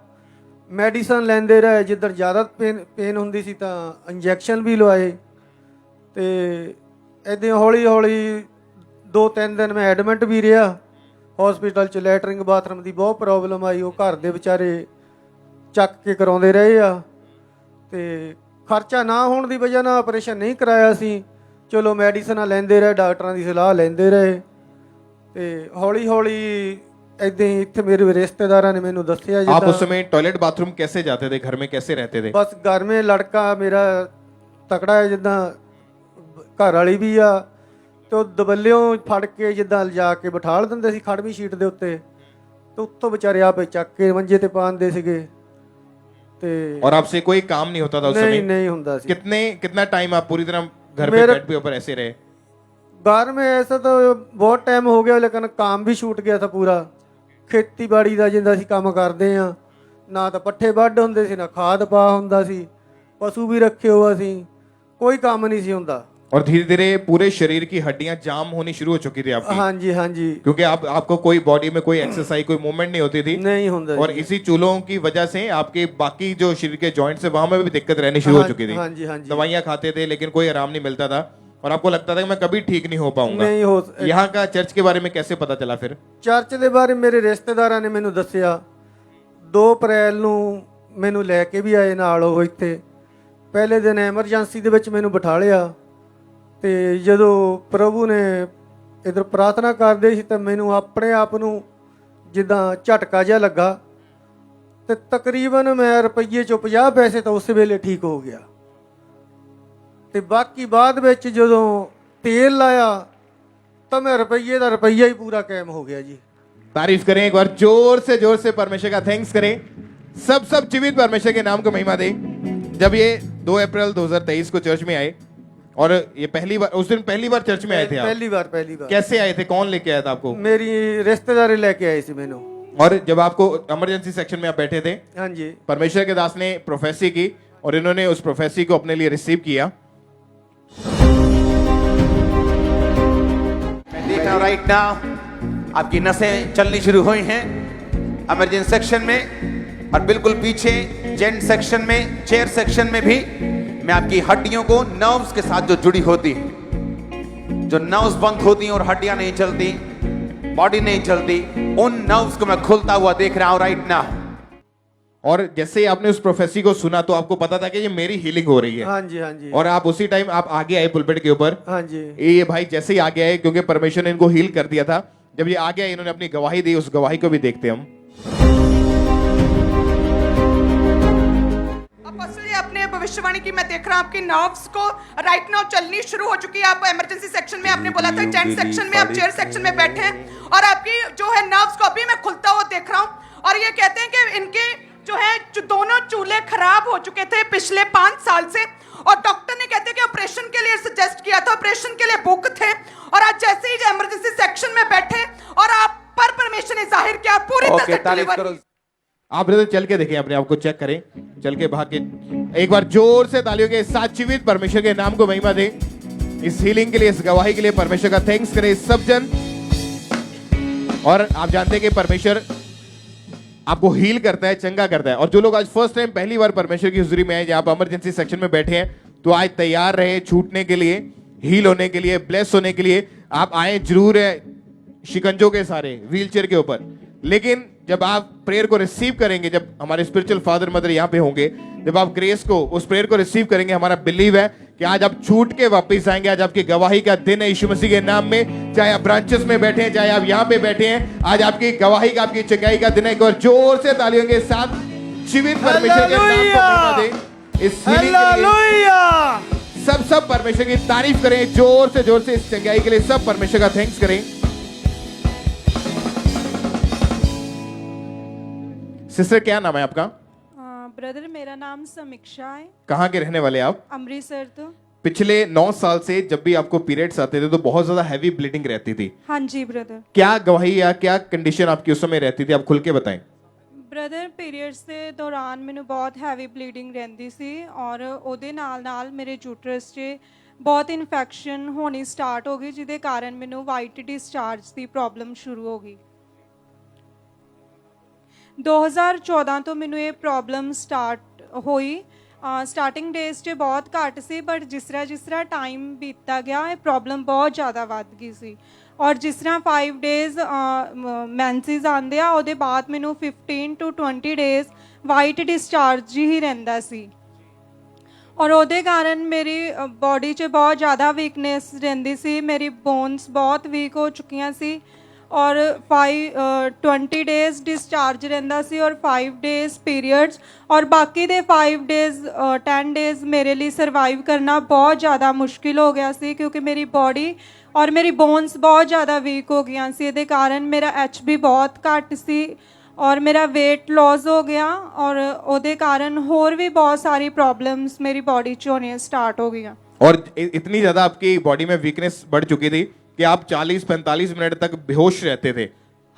ਮੈਡੀਸਨ ਲੈਂਦੇ ਰਹੇ। ਜਿੱਧਰ ਜ਼ਿਆਦਾ ਪੇਨ ਹੁੰਦੀ ਸੀ ਤਾਂ ਇੰਜੈਕਸ਼ਨ ਵੀ ਲਵਾਏ, ਤੇ ਇੱਦਾਂ ਹੌਲੀ ਹੌਲੀ 2-3 ਦਿਨ ਮੈਂ ਐਡਮਿਟ ਵੀ ਰਿਹਾ ਹਸਪੀਟਲ 'ਚ। ਲੈਟਰਿੰਗ ਬਾਥਰੂਮ ਦੀ ਬਹੁਤ ਪ੍ਰੋਬਲਮ ਆਈ, ਉਹ ਘਰ ਦੇ ਵਿਚਾਰੇ ਚੱਕ ਕੇ ਕਰਾਉਂਦੇ ਰਹੇ ਆ, ਤੇ ਖਰਚਾ ਨਾ ਹੋਣ ਦੀ ਵਜ੍ਹਾ ਨਾਲ ਆਪਰੇਸ਼ਨ ਨਹੀਂ ਕਰਾਇਆ ਸੀ। ਚਲੋ ਮੈਡੀਸਨਾਂ ਲੈਂਦੇ ਰਹੇ, ਡਾਕਟਰਾਂ ਦੀ ਸਲਾਹ ਲੈਂਦੇ ਰਹੇ, ਤੇ ਹੌਲੀ ਹੌਲੀ ऐसे ही इतने मेरे रिश्तेदारों ने मैंने दसिया। आप उस समय टॉयलेट बाथरूम कैसे जाते थे, घर में कैसे रहते थे? बस घर में लड़का मेरा तकड़ा है, जिदा घर वाली भी आ, तो दबलियों फड़ के जिदा लिजा के बिठा देंगे सी खड़वी शीट के उत्ते, तो उत्तों बेचारे आप चक के मंजे ते पांदे सीगे। और आपसे कोई काम नहीं होता था उस समय? नहीं होता सी। कितना टाइम आप पूरी तरह घर पे बेड पे ऊपर ऐसे रहे? घर में ऐसा तो बहुत टाइम हो गया, लेकिन काम भी छूट गया था पूरा। ਖੇਤੀਬਾੜੀ ਦਾ ਜਿੰਦਾ ਅਸੀਂ ਕੰਮ ਕਰਦੇ ਆ, ਨਾ ਤਾਂ ਪੱਠੇ ਵੱਢ ਹੁੰਦੇ ਸੀ, ਨਾ ਖਾਦ ਪਾ ਹੁੰਦਾ ਸੀ, ਪਸ਼ੂ ਵੀ ਰੱਖੇ ਹੋਆ ਸੀ, ਕੋਈ ਕੰਮ ਨਹੀਂ ਸੀ ਹੁੰਦਾ। और धीरे धीरे पूरे शरीर की हड्डियां जाम होनी शुरू हो चुकी थी आपकी? हाँ जी हाँ जी। क्योंकि आपको कोई बॉडी में कोई एक्सरसाइज, कोई मूवमेंट नहीं होती थी? नहीं होता। और इसी चूल्हों की वजह से आपके बाकी जो शरीर के जॉइंट्स है वहां में भी दिक्कत रहनी शुरू हो चुकी थी? हाँ जी हाँ जी। दवाइयां खाते थे लेकिन कोई आराम नहीं मिलता था, और आपको लगता था कि मैं कभी ठीक नहीं हो पाऊंगा। नहीं हो। यहाँ का चर्च के बारे में कैसे पता चला फिर? चर्च के बारे मेरे रिश्तेदारों ने मैंने दसिया। 2 अप्रैल ਨੂੰ ਮੈਨੂੰ ਲੈ ਕੇ ਵੀ ਆਏ ਨਾਲ ਉਹ ਇੱਥੇ। ਪਹਿਲੇ ਦਿਨ ਐਮਰਜੈਂਸੀ ਦੇ ਵਿੱਚ ਮੈਨੂੰ ਬਿਠਾ ਲਿਆ, ਤੇ ਜਦੋਂ ਪ੍ਰਭੂ ਨੇ ਇਧਰ ਪ੍ਰਾਰਥਨਾ ਕਰਦੇ ਸੀ ਤਾਂ ਮੈਨੂੰ ਆਪਣੇ ਆਪ ਨੂੰ ਜਿੱਦਾਂ ਝਟਕਾ ਜਿਹਾ ਲੱਗਾ, ਤੇ ਤਕਰੀਬਨ ਮੈਂ ਰੁਪਈਏ ਚੋਂ 50 ਪੈਸੇ ਤਾਂ ਉਸ ਵੇਲੇ ਠੀਕ ਹੋ ਗਿਆ, ਤੇ ਬਾਕੀ ਬਾਅਦ ਵਿੱਚ ਜਦੋਂ ਤੇਲ ਲਾਇਆ ਤਾਂ मैं रुपये का रुपया ही पूरा कायम हो गया जी। तारीफ करें एक बार जोर से परमेश्वर का थैंक्स करें। सब जीवित परमेश्वर के नाम को महिमा दें। जब ये 2 अप्रैल 2023 को चर्च में आए, और ये पहली बार, उस दिन पहली बार चर्च में आए थे आप? पहली बार। कैसे आए थे, कौन लेके आया था आपको? मेरी रिश्तेदारी लेके आई थी मैंने। और जब आपको इमरजेंसी सेक्शन में आप बैठे थे, हाँ जी, परमेश्वर के दास ने प्रोफेसी की, और इन्होंने उस प्रोफेसी को अपने लिए रिसीव किया। मैं देख रहा हूं राइट नाउ आपकी नसें चलनी शुरू हुई हैं इमरजेंसी सेक्शन में, और बिल्कुल पीछे जेंट सेक्शन में, चेयर सेक्शन में भी मैं आपकी हड्डियों को नर्व्स के साथ जो जुड़ी होती है, जो नर्व्स बंद होती हैं और हड्डियां नहीं चलती, बॉडी नहीं चलती, उन नर्व्स को मैं खुलता हुआ देख रहा हूं राइट नाउ। और जैसे ही आपने उस प्रोफेसी को सुना तो आपको पता था कि ये मेरी हीलिंग हो रही है? हाँ जी हाँ जी। और आप उसी टाइम आप आगे आए पुलपिट के ऊपर? हाँ जी। ये भाई जैसे ही आगे आए, क्योंकि परमेश्वर ने इनको हील कर दिया था, जब ये आगे आए इन्होंने अपनी गवाही दी, उस गवाही को भी देखते हम। अपोस्टल जी, आपने भविष्यवाणी की, मैं देख रहा हूं आपकी नर्व्स को राइट नाउ चलनी शुरू हो चुकी है। आप इमरजेंसी सेक्शन में, आपने बोला था जेंट सेक्शन में, आप चेयर सेक्शन में बैठे हैं, और आपकी जो है नर्व्स को अभी मैं खुलता हुआ देख रहा हूं। और ये कहते हैं कि इनके जो है दोनों चूल्हे खराब हो चुके थे पिछले 5 साल से, और डॉक्टर ने कहते हैं कि ऑपरेशन के लिए सजेस्ट किया था, ऑपरेशन के लिए बुक थे, और आज जैसे ही इमरजेंसी सेक्शन में बैठे और आप पर परमेश्वर ने जाहिर किया पूरी तरह से डिलीवर। आप ब्रदर चल के देखें, अपने आप को चेक करें, चल के भाग के एक बार जोर से तालियों के साथ जीवित परमेश्वर के नाम को महिमा दें। इस हीलिंग के लिए, इस गवाही के लिए परमेश्वर का थैंक्स करें सब जन। और आप जानते हैं कि परमेश्वर आपको हील करता है, चंगा करता है। और जो लोग आज फर्स्ट टाइम पहली बार परमेश्वर की हुजूरी में आए, जहां आप इमरजेंसी सेक्शन में बैठे हैं, तो आज तैयार रहे छूटने के लिए, हील होने के लिए, ब्लेस होने के लिए। आप आए जरूर है शिकंजों के सारे, व्हीलचेयर के ऊपर, लेकिन जब आप प्रेयर को रिसीव करेंगे, जब हमारे स्पिरिचुअल फादर मदर यहाँ पे होंगे, जब आप ग्रेस को, उस प्रेयर को रिसीव करेंगे, हमारा बिलीव है कि आज आप छूट के वापस आएंगे। आज आपकी गवाही का दिन है यीशु मसीह के नाम में। चाहे आप ब्रांचेस में बैठे हैं, चाहे आप यहाँ पे बैठे हैं, आज आपकी गवाही का, आपकी चंगाई का दिन है। एक और जोर से तालियों के साथ जीवित परमेश्वर के नाम को महिमा दें। इस हीलिंग के लिए सब परमेश्वर की तारीफ करें जोर से इस चंगाई के लिए सब परमेश्वर का थैंक्स करें। सिस्टर क्या नाम है आपका? ब्रदर मेरा नाम समीक्षा है। कहाँ के रहने वाले आप? अमृतसर। तो पिछले 9 साल से जब भी आपको पीरियड्स आते थे तो बहुत ज्यादा हैवी ब्लीडिंग रहती थी। हाँ जी ब्रदर। क्या गवाही या क्या कंडीशन आपकी उस समय रहती थी, आप खुल के बताएं। ਬ੍ਰਦਰ ਪੀਰੀਅਡਸ ਦੇ ਦੌਰਾਨ ਮੈਨੂੰ ਬਹੁਤ ਹੈਵੀ ਬਲੀਡਿੰਗ ਰਹਿੰਦੀ ਸੀ ਔਰ ਉਹਦੇ ਨਾਲ ਮੇਰੇ ਯੂਟਰਸ 'ਚ ਬਹੁਤ ਇਨਫੈਕਸ਼ਨ ਹੋਣੀ ਸਟਾਰਟ ਹੋ ਗਈ, ਜਿਹਦੇ ਕਾਰਨ ਮੈਨੂੰ ਵਾਈਟ ਡਿਸਚਾਰਜ ਦੀ ਪ੍ਰੋਬਲਮ ਸ਼ੁਰੂ ਹੋ ਗਈ। 2014 ਤੋਂ ਮੈਨੂੰ ਇਹ ਪ੍ਰੋਬਲਮ ਸਟਾਰਟ ਹੋਈ। ਸਟਾਰਟਿੰਗ ਡੇਜ਼ 'ਚ ਬਹੁਤ ਘੱਟ ਸੀ, ਬਟ ਜਿਸ ਤਰ੍ਹਾਂ ਟਾਈਮ ਬੀਤਦਾ ਗਿਆ ਇਹ ਪ੍ਰੋਬਲਮ ਬਹੁਤ ਜ਼ਿਆਦਾ ਵੱਧ ਗਈ ਸੀ। ਔਰ ਜਿਸ ਤਰ੍ਹਾਂ 5 ਡੇਜ਼ ਮੈਂਸਿਸ ਆਉਂਦੇ ਆ, ਉਹਦੇ ਬਾਅਦ ਮੈਨੂੰ 15 to 20 ਡੇਜ਼ ਵਾਈਟ ਡਿਸਚਾਰਜ ਹੀ ਰਹਿੰਦਾ ਸੀ। ਔਰ ਉਹਦੇ ਕਾਰਨ ਮੇਰੀ ਬੋਡੀ 'ਚ ਬਹੁਤ ਜ਼ਿਆਦਾ ਵੀਕਨੈਸ ਰਹਿੰਦੀ ਸੀ, ਮੇਰੀ ਬੋਨਸ ਬਹੁਤ ਵੀਕ ਹੋ ਚੁੱਕੀਆਂ ਸੀ। ਔਰ 20 ਡੇਜ਼ ਡਿਸਚਾਰਜ ਰਹਿੰਦਾ ਸੀ ਔਰ 5 ਡੇਜ਼ ਪੀਰੀਅਡਸ, ਔਰ ਬਾਕੀ ਦੇ 5 ਡੇਜ਼ 10 ਡੇਜ਼ ਮੇਰੇ ਲਈ ਸਰਵਾਈਵ ਕਰਨਾ ਬਹੁਤ ਜ਼ਿਆਦਾ ਮੁਸ਼ਕਿਲ ਹੋ ਗਿਆ ਸੀ, ਕਿਉਂਕਿ ਮੇਰੀ ਬੋਡੀ ਔਰ ਮੇਰੀ ਬੋਨਸ ਬਹੁਤ ਜ਼ਿਆਦਾ ਵੀਕ ਹੋ ਗਈਆਂ ਸੀ। ਇਹਦੇ ਕਾਰਨ ਮੇਰਾ HB ਬਹੁਤ ਘੱਟ ਸੀ ਔਰ ਮੇਰਾ weight loss ਹੋ ਗਿਆ, ਔਰ ਉਹਦੇ ਕਾਰਨ ਹੋਰ ਵੀ बहुत सारी प्रॉब्लम्स मेरी बॉडी च होनी स्टार्ट हो गई। और इतनी ज्यादा आपकी बॉडी में वीकनेस बढ़ चुकी थी कि आप 40-45 मिनट तक बेहोश रहते थे।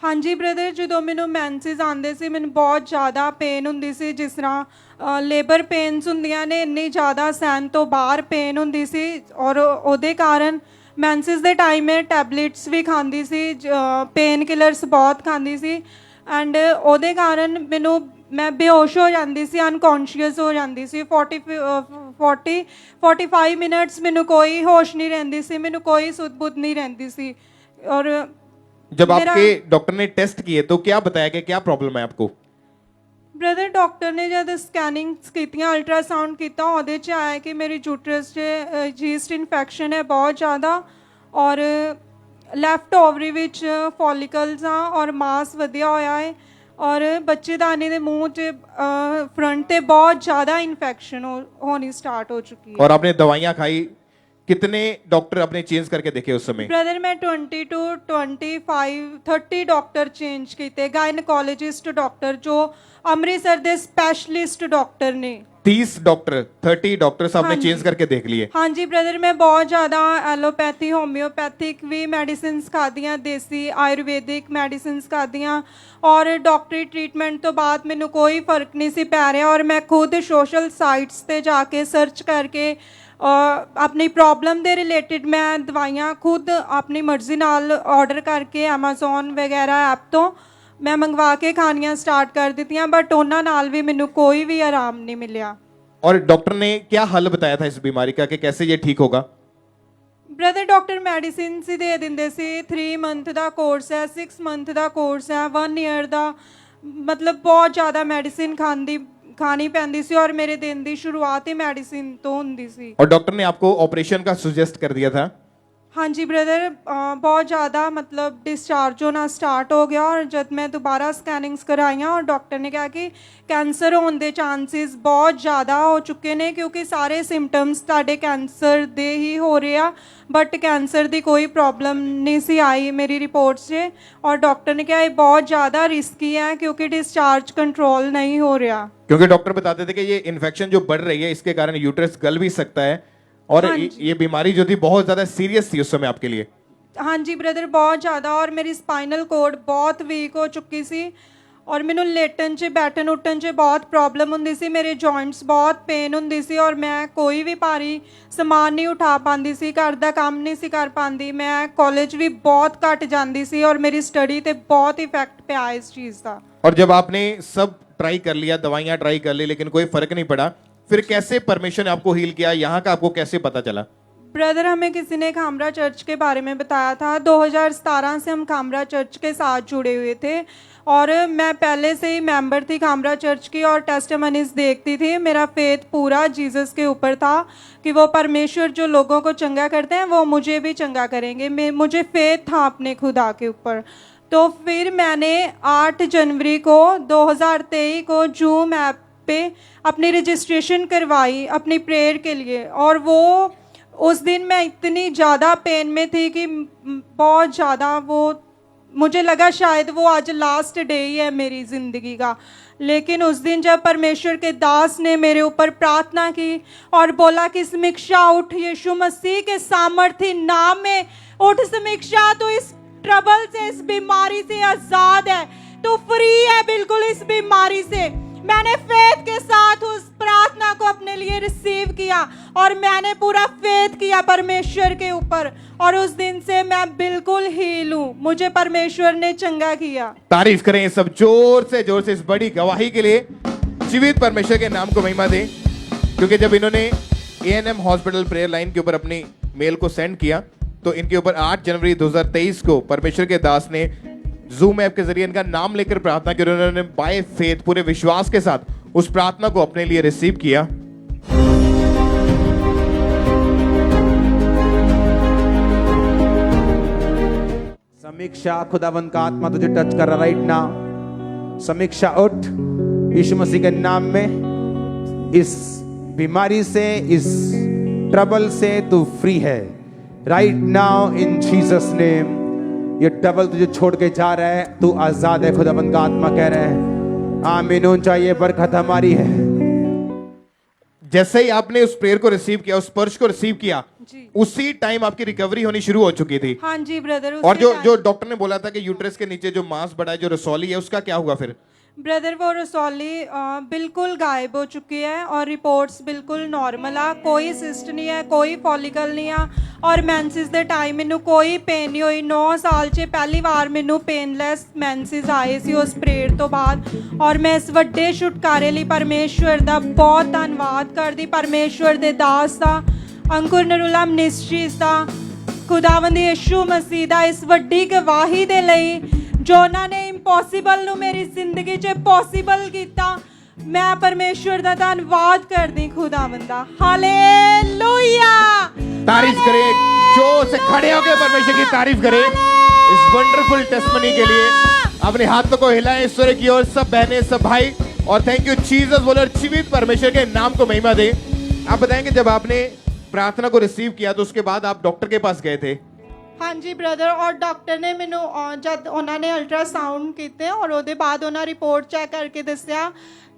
हाँ जी ब्रदर, जो मैनू मैंसिस आते सी मैनू बहुत ज़्यादा पेन होंदी सी, जिस तरह लेबर पेन्स होंदियां ने, इन्नी ज़्यादा सहन तो बाहर पेन होंदी सी। और ਉਹਦੇ ਕਾਰਨ मैंसिस ਦੇ टाइम में टैबलेट्स भी खांदी सी, पेन किलर्स बहुत खांदी सी, एंड ਉਹਦੇ ਕਾਰਨ ਮੈਨੂੰ मैं बेहोश हो जाती सी, अनकॉन्शियस हो जाती सी। 45 मिनट्स मैनू कोई होश नहीं रहती सी, मैनू कोई सुध बुध नहीं रहती सी। और जब आपके डॉक्टर ने टेस्ट किए तो क्या बताया कि क्या प्रॉब्लम है आपको? ब्रदर डॉक्टर ने जब स्कैनिंग्स कीतियां, अल्ट्रासाउंड किया, ਉਹਦੇ 'ਚ आया कि मेरी यूट्रस 'ਚ जीस्ट इन्फेक्शन है बहुत ज़्यादा, और लैफ्ट ओवरी विच फॉलिकल्स और मास वधिया होया है, और बच्चेदानी के मूँह च फ्रंट ते बहुत ज़्यादा इन्फेक्शन होनी स्टार्ट हो चुकी है। और आपने दवाइयाँ खाई, कितने डॉक्टर अपने चेंज करके देखे उस समय? ब्रदर मैं 20 to 25 30 डॉक्टर चेंज किए, गायनकोलॉजिस्ट डॉक्टर जो अमृतसर के स्पैशलिस्ट डॉक्टर ने। 30 डॉक्टर 30 डॉक्टर्स आपने हाँ चेंज जी। करके देख लिए? हाँ जी ब्रदर, मैं बहुत ज़्यादा एलोपैथी होम्योपैथिक भी मेडिसिन खादियाँ, देसी आयुर्वेदिक मेडिसिन खादियाँ, और डॉक्टरी ट्रीटमेंट तो बाद मैनू कोई फर्क नहीं सी पै रहा। और मैं खुद सोशल साइट्स पे जाके सर्च करके अपनी प्रॉब्लम के रिलेटिड मैं दवाइयाँ खुद अपनी मर्जी नाल ऑर्डर करके Amazon वगैरह ऐप तो मैं मंगवा के खानियाँ स्टार्ट कर दित्तियां, बट उन्हां नाल भी मैनू कोई भी आराम नहीं मिलिया। और डॉक्टर ने क्या हल बताया था इस बीमारी का कि कैसे ये ठीक होगा? ब्रदर डॉक्टर मेडिसिन ही दे दिंदे सी, 3 मंथ का कोर्स है, 6 मंथ का कोर्स है, 1 ईयर का, मतलब बहुत ज़्यादा मेडिसिन खानी पैंदी सी, और मेरे दिन की शुरुआत ही मेडिसिन तो होंदी सी। और डॉक्टर ने आपको ऑपरेशन का सुजेस्ट कर दिया था? हाँ जी ब्रदर, बहुत ज़्यादा मतलब डिस्चार्ज होना स्टार्ट हो गया, और जब मैं दोबारा स्कैनिंग्स कराइयाँ और डॉक्टर ने कहा कि कैंसर होने के चांसेस बहुत ज़्यादा हो चुके हैं, क्योंकि सारे सिम्टम्स तुहाडे कैंसर दे ही हो रहे हैं, बट कैंसर की कोई प्रॉब्लम नहीं सी आई मेरी रिपोर्ट से। और डॉक्टर ने कहा ये बहुत ज़्यादा रिस्की है, क्योंकि डिस्चार्ज कंट्रोल नहीं हो रहा। क्योंकि डॉक्टर बताते थे कि ये इन्फेक्शन जो बढ़ रही है इसके कारण यूट्रस गल भी सकता है, और हाँ ये बीमारी जो थी बहुत ज्यादा सीरियस थी उस समय आपके लिए। हाँ जी ब्रदर, बहुत ज़्यादा, और मेरी स्पाइनल कोड बहुत वीक हो चुकी सी, और मैनू लेटन च बैठन उठन च बहुत प्रॉब्लम होंदी सी, मेरे जॉइंट्स बहुत पेन होंदी सी, और मैं कोई भी भारी समान नहीं उठा पाती सी, घर का काम नहीं सी कर पाती, मैं कॉलेज भी बहुत घट जाती सी, और मेरी स्टडी ते बहुत इफेक्ट पिया इस चीज़ का। और जब आपने सब ट्राई कर लिया, दवाइयां ट्राई कर ली, लेकिन कोई फर्क नहीं पड़ा, फिर कैसे परमेश्वर ने आपको हील किया? यहाँ का आपको कैसे पता चला? ब्रदर हमें किसी ने खामरा चर्च के बारे में बताया था। 2017 से हम खामरा चर्च के साथ जुड़े हुए थे, और मैं पहले से ही मेंबर थी खामरा चर्च की, और टेस्टिमनीज देखती थी। मेरा फेथ पूरा जीसस के ऊपर था कि वो परमेश्वर जो लोगों को चंगा करते हैं वो मुझे भी चंगा करेंगे। मुझे फेथ था अपने खुदा के ऊपर। तो फिर मैंने 8 जनवरी को 2023 को जूम ऐप पे अपनी रजिस्ट्रेशन करवाई अपनी प्रेयर के लिए, और वो उस दिन मैं इतनी ज़्यादा पेन में थी कि बहुत ज़्यादा वो मुझे लगा शायद वो आज लास्ट डे ही है मेरी ज़िंदगी का। लेकिन उस दिन जब परमेश्वर के दास ने मेरे ऊपर प्रार्थना की और बोला कि समीक्षा उठ, यीशु मसीह के सामर्थी नाम में उठ समीक्षा, तो इस ट्रबल से, इस बीमारी से आज़ाद है। बिट्टू फ्री है बिल्कुल इस बीमारी से। मैंने फेथ के साथ उस प्रार्थना को अपने लिए रिसीव किया और मैंने पूरा फेथ किया परमेश्वर के ऊपर, और उस दिन से मैं बिल्कुल हील हूँ। मुझे परमेश्वर ने चंगा किया। तारीफ करें सब जोर से इस बड़ी गवाही के लिए। जीवित परमेश्वर के नाम को महिमा दें, क्योंकि जब इन्होंने A&M हॉस्पिटल प्रेयर लाइन के ऊपर अपनी मेल को सेंड किया तो इनके ऊपर 8 जनवरी 2023 को परमेश्वर के दास ने जूम ऐप के जरिए इनका नाम लेकर प्रार्थना की। उन्होंने बाय फेथ पूरे विश्वास के साथ उस प्रार्थना को अपने लिए रिसीव किया। समीक्षा, खुदावंद का आत्मा तुझे टच कर रहा राइट नाउ। समीक्षा उठ, यीशु मसीह के नाम में इस बीमारी से, इस ट्रबल से तू फ्री है right now in Jesus name. ये ट्रबल तुझे छोड़ के जा रहा है, तू आजाद है। खुदावंद का आत्मा कह रहा है आमीन। ऊंचा ये बरकत हमारी है। जैसे ही आपने उस प्रेयर को रिसीव किया, उस स्पर्श को रिसीव किया, उसी टाइम आपकी रिकवरी होनी शुरू हो चुकी थी। हाँ जी ब्रदर। और जो डॉक्टर ने बोला था कि यूट्रस के नीचे जो मांस बढ़ा है, जो रसौली है, उसका क्या हुआ फिर? ब्रदर वो रसौली बिल्कुल गायब हो चुकी है और रिपोर्ट्स बिल्कुल नॉर्मल आ। कोई सिस्ट नहीं है, कोई फॉलिकल नहीं आ, और मैंसिस ਦੇ ਟਾਈਮ ਮੈਨੂੰ ਕੋਈ ਪੇਨ ਨਹੀਂ ਹੋਈ। 9 ਸਾਲ 'ਚ ਪਹਿਲੀ ਵਾਰ ਮੈਨੂੰ ਪੇਨਲੈਸ ਮੈਂਸਿਸ ਆਏ ਸੀ ਉਸ ਪ੍ਰੇਅਰ ਤੋਂ ਬਾਅਦ। ਔਰ ਮੈਂ ਇਸ ਵੱਡੇ ਛੁਟਕਾਰੇ ਲਈ ਪਰਮੇਸ਼ਵਰ ਦਾ ਬਹੁਤ ਧੰਨਵਾਦ ਕਰਦੀ, ਪਰਮੇਸ਼ਵਰ ਦੇ ਦਾਸ ਦਾ, ਅੰਕੁਰ ਨਰੂਲਾ ਮਿਨਿਸਟਰੀਜ਼ ਦਾ, ਖੁਦਾਵੰਦ ਯਿਸੂ ਮਸੀਹ ਦਾ ਇਸ ਵੱਡੀ ਗਵਾਹੀ ਦੇ ਲਈ ਜੋ ਉਹਨਾਂ ਨੇ ਇੰਪੋਸੀਬਲ ਨੂੰ ਮੇਰੀ ਜ਼ਿੰਦਗੀ 'ਚ ਪੋਸੀਬਲ ਕੀਤਾ। मैं परमेश्वर का धन्यवाद करती खुदावंद दा। हालेलुया। तारीफ करें, जोर से खड़े होकर परमेश्वर की तारीफ करें इस वंडरफुल टेस्टमनी के लिए। अपने हाथों को हिलाएं ईश्वर की ओर, सब बहनें, सब भाई, और थैंक यू जीसस बोले और जीवित परमेश्वर के नाम को महिमा दे। आप बताएंगे जब आपने प्रार्थना को रिसीव किया तो उसके बाद आप डॉक्टर के पास गए थे? हाँ जी ब्रदर, और डॉक्टर ने मैनू जब उन्होंने अल्ट्रासाउंड किए और उसके बाद उन्होंने रिपोर्ट चेक करके दसिया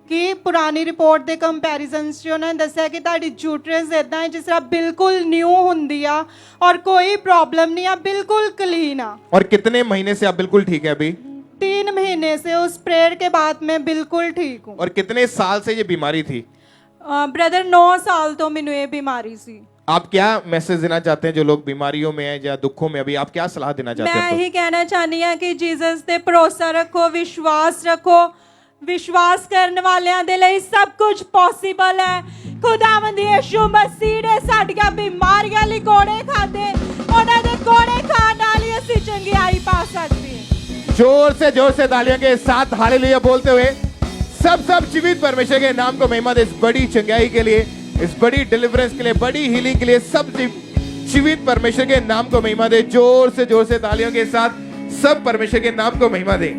कि पुरानी रिपोर्ट के कंपैरिजन उन्होंने दसिया कि तुहाडी यूट्रस इदा है जिस तरह बिल्कुल न्यू हुंदी आ और कोई प्रॉब्लम नहीं आ, बिल्कुल क्लीन आ। और कितने महीने से आप बिल्कुल ठीक है अभी? 3 महीने से उस प्रेयर के बाद मैं बिल्कुल ठीक हूँ। और कितने साल से ये बीमारी थी? ब्रदर 9 साल तो मैनू ये बीमारी सी। आप क्या मैसेज देना चाहते हैं जो लोग बीमारियों में हैं या दुखों में? अभी आप क्या सलाह देना चाहते हैं? मैं यही कहना चाहनी हूँ कि जीसस पे भरोसा रखो, विश्वास रखो। विश्वास करने वालियां दे लई सब कुछ पॉसिबल है। खुदावंद यीशु मसीह ने साडियां बीमारियां लई कोड़े खादे, उन्हां दे कोड़े खाण नाल ही असीं चंगियाई पा सकदे हां। जोर से तालियों के साथ हालेलुया बोलते हुए सब जीवित परमेश्वर के नाम को महिमा दे। इस बड़ी चंगाई के लिए, इस बड़ी डिलीवरेंस के लिए, बड़ी हीलिंग के लिए सब जीवित परमेश्वर के नाम को महिमा दे। जोर से तालियों के साथ सब परमेश्वर के नाम को महिमा दे।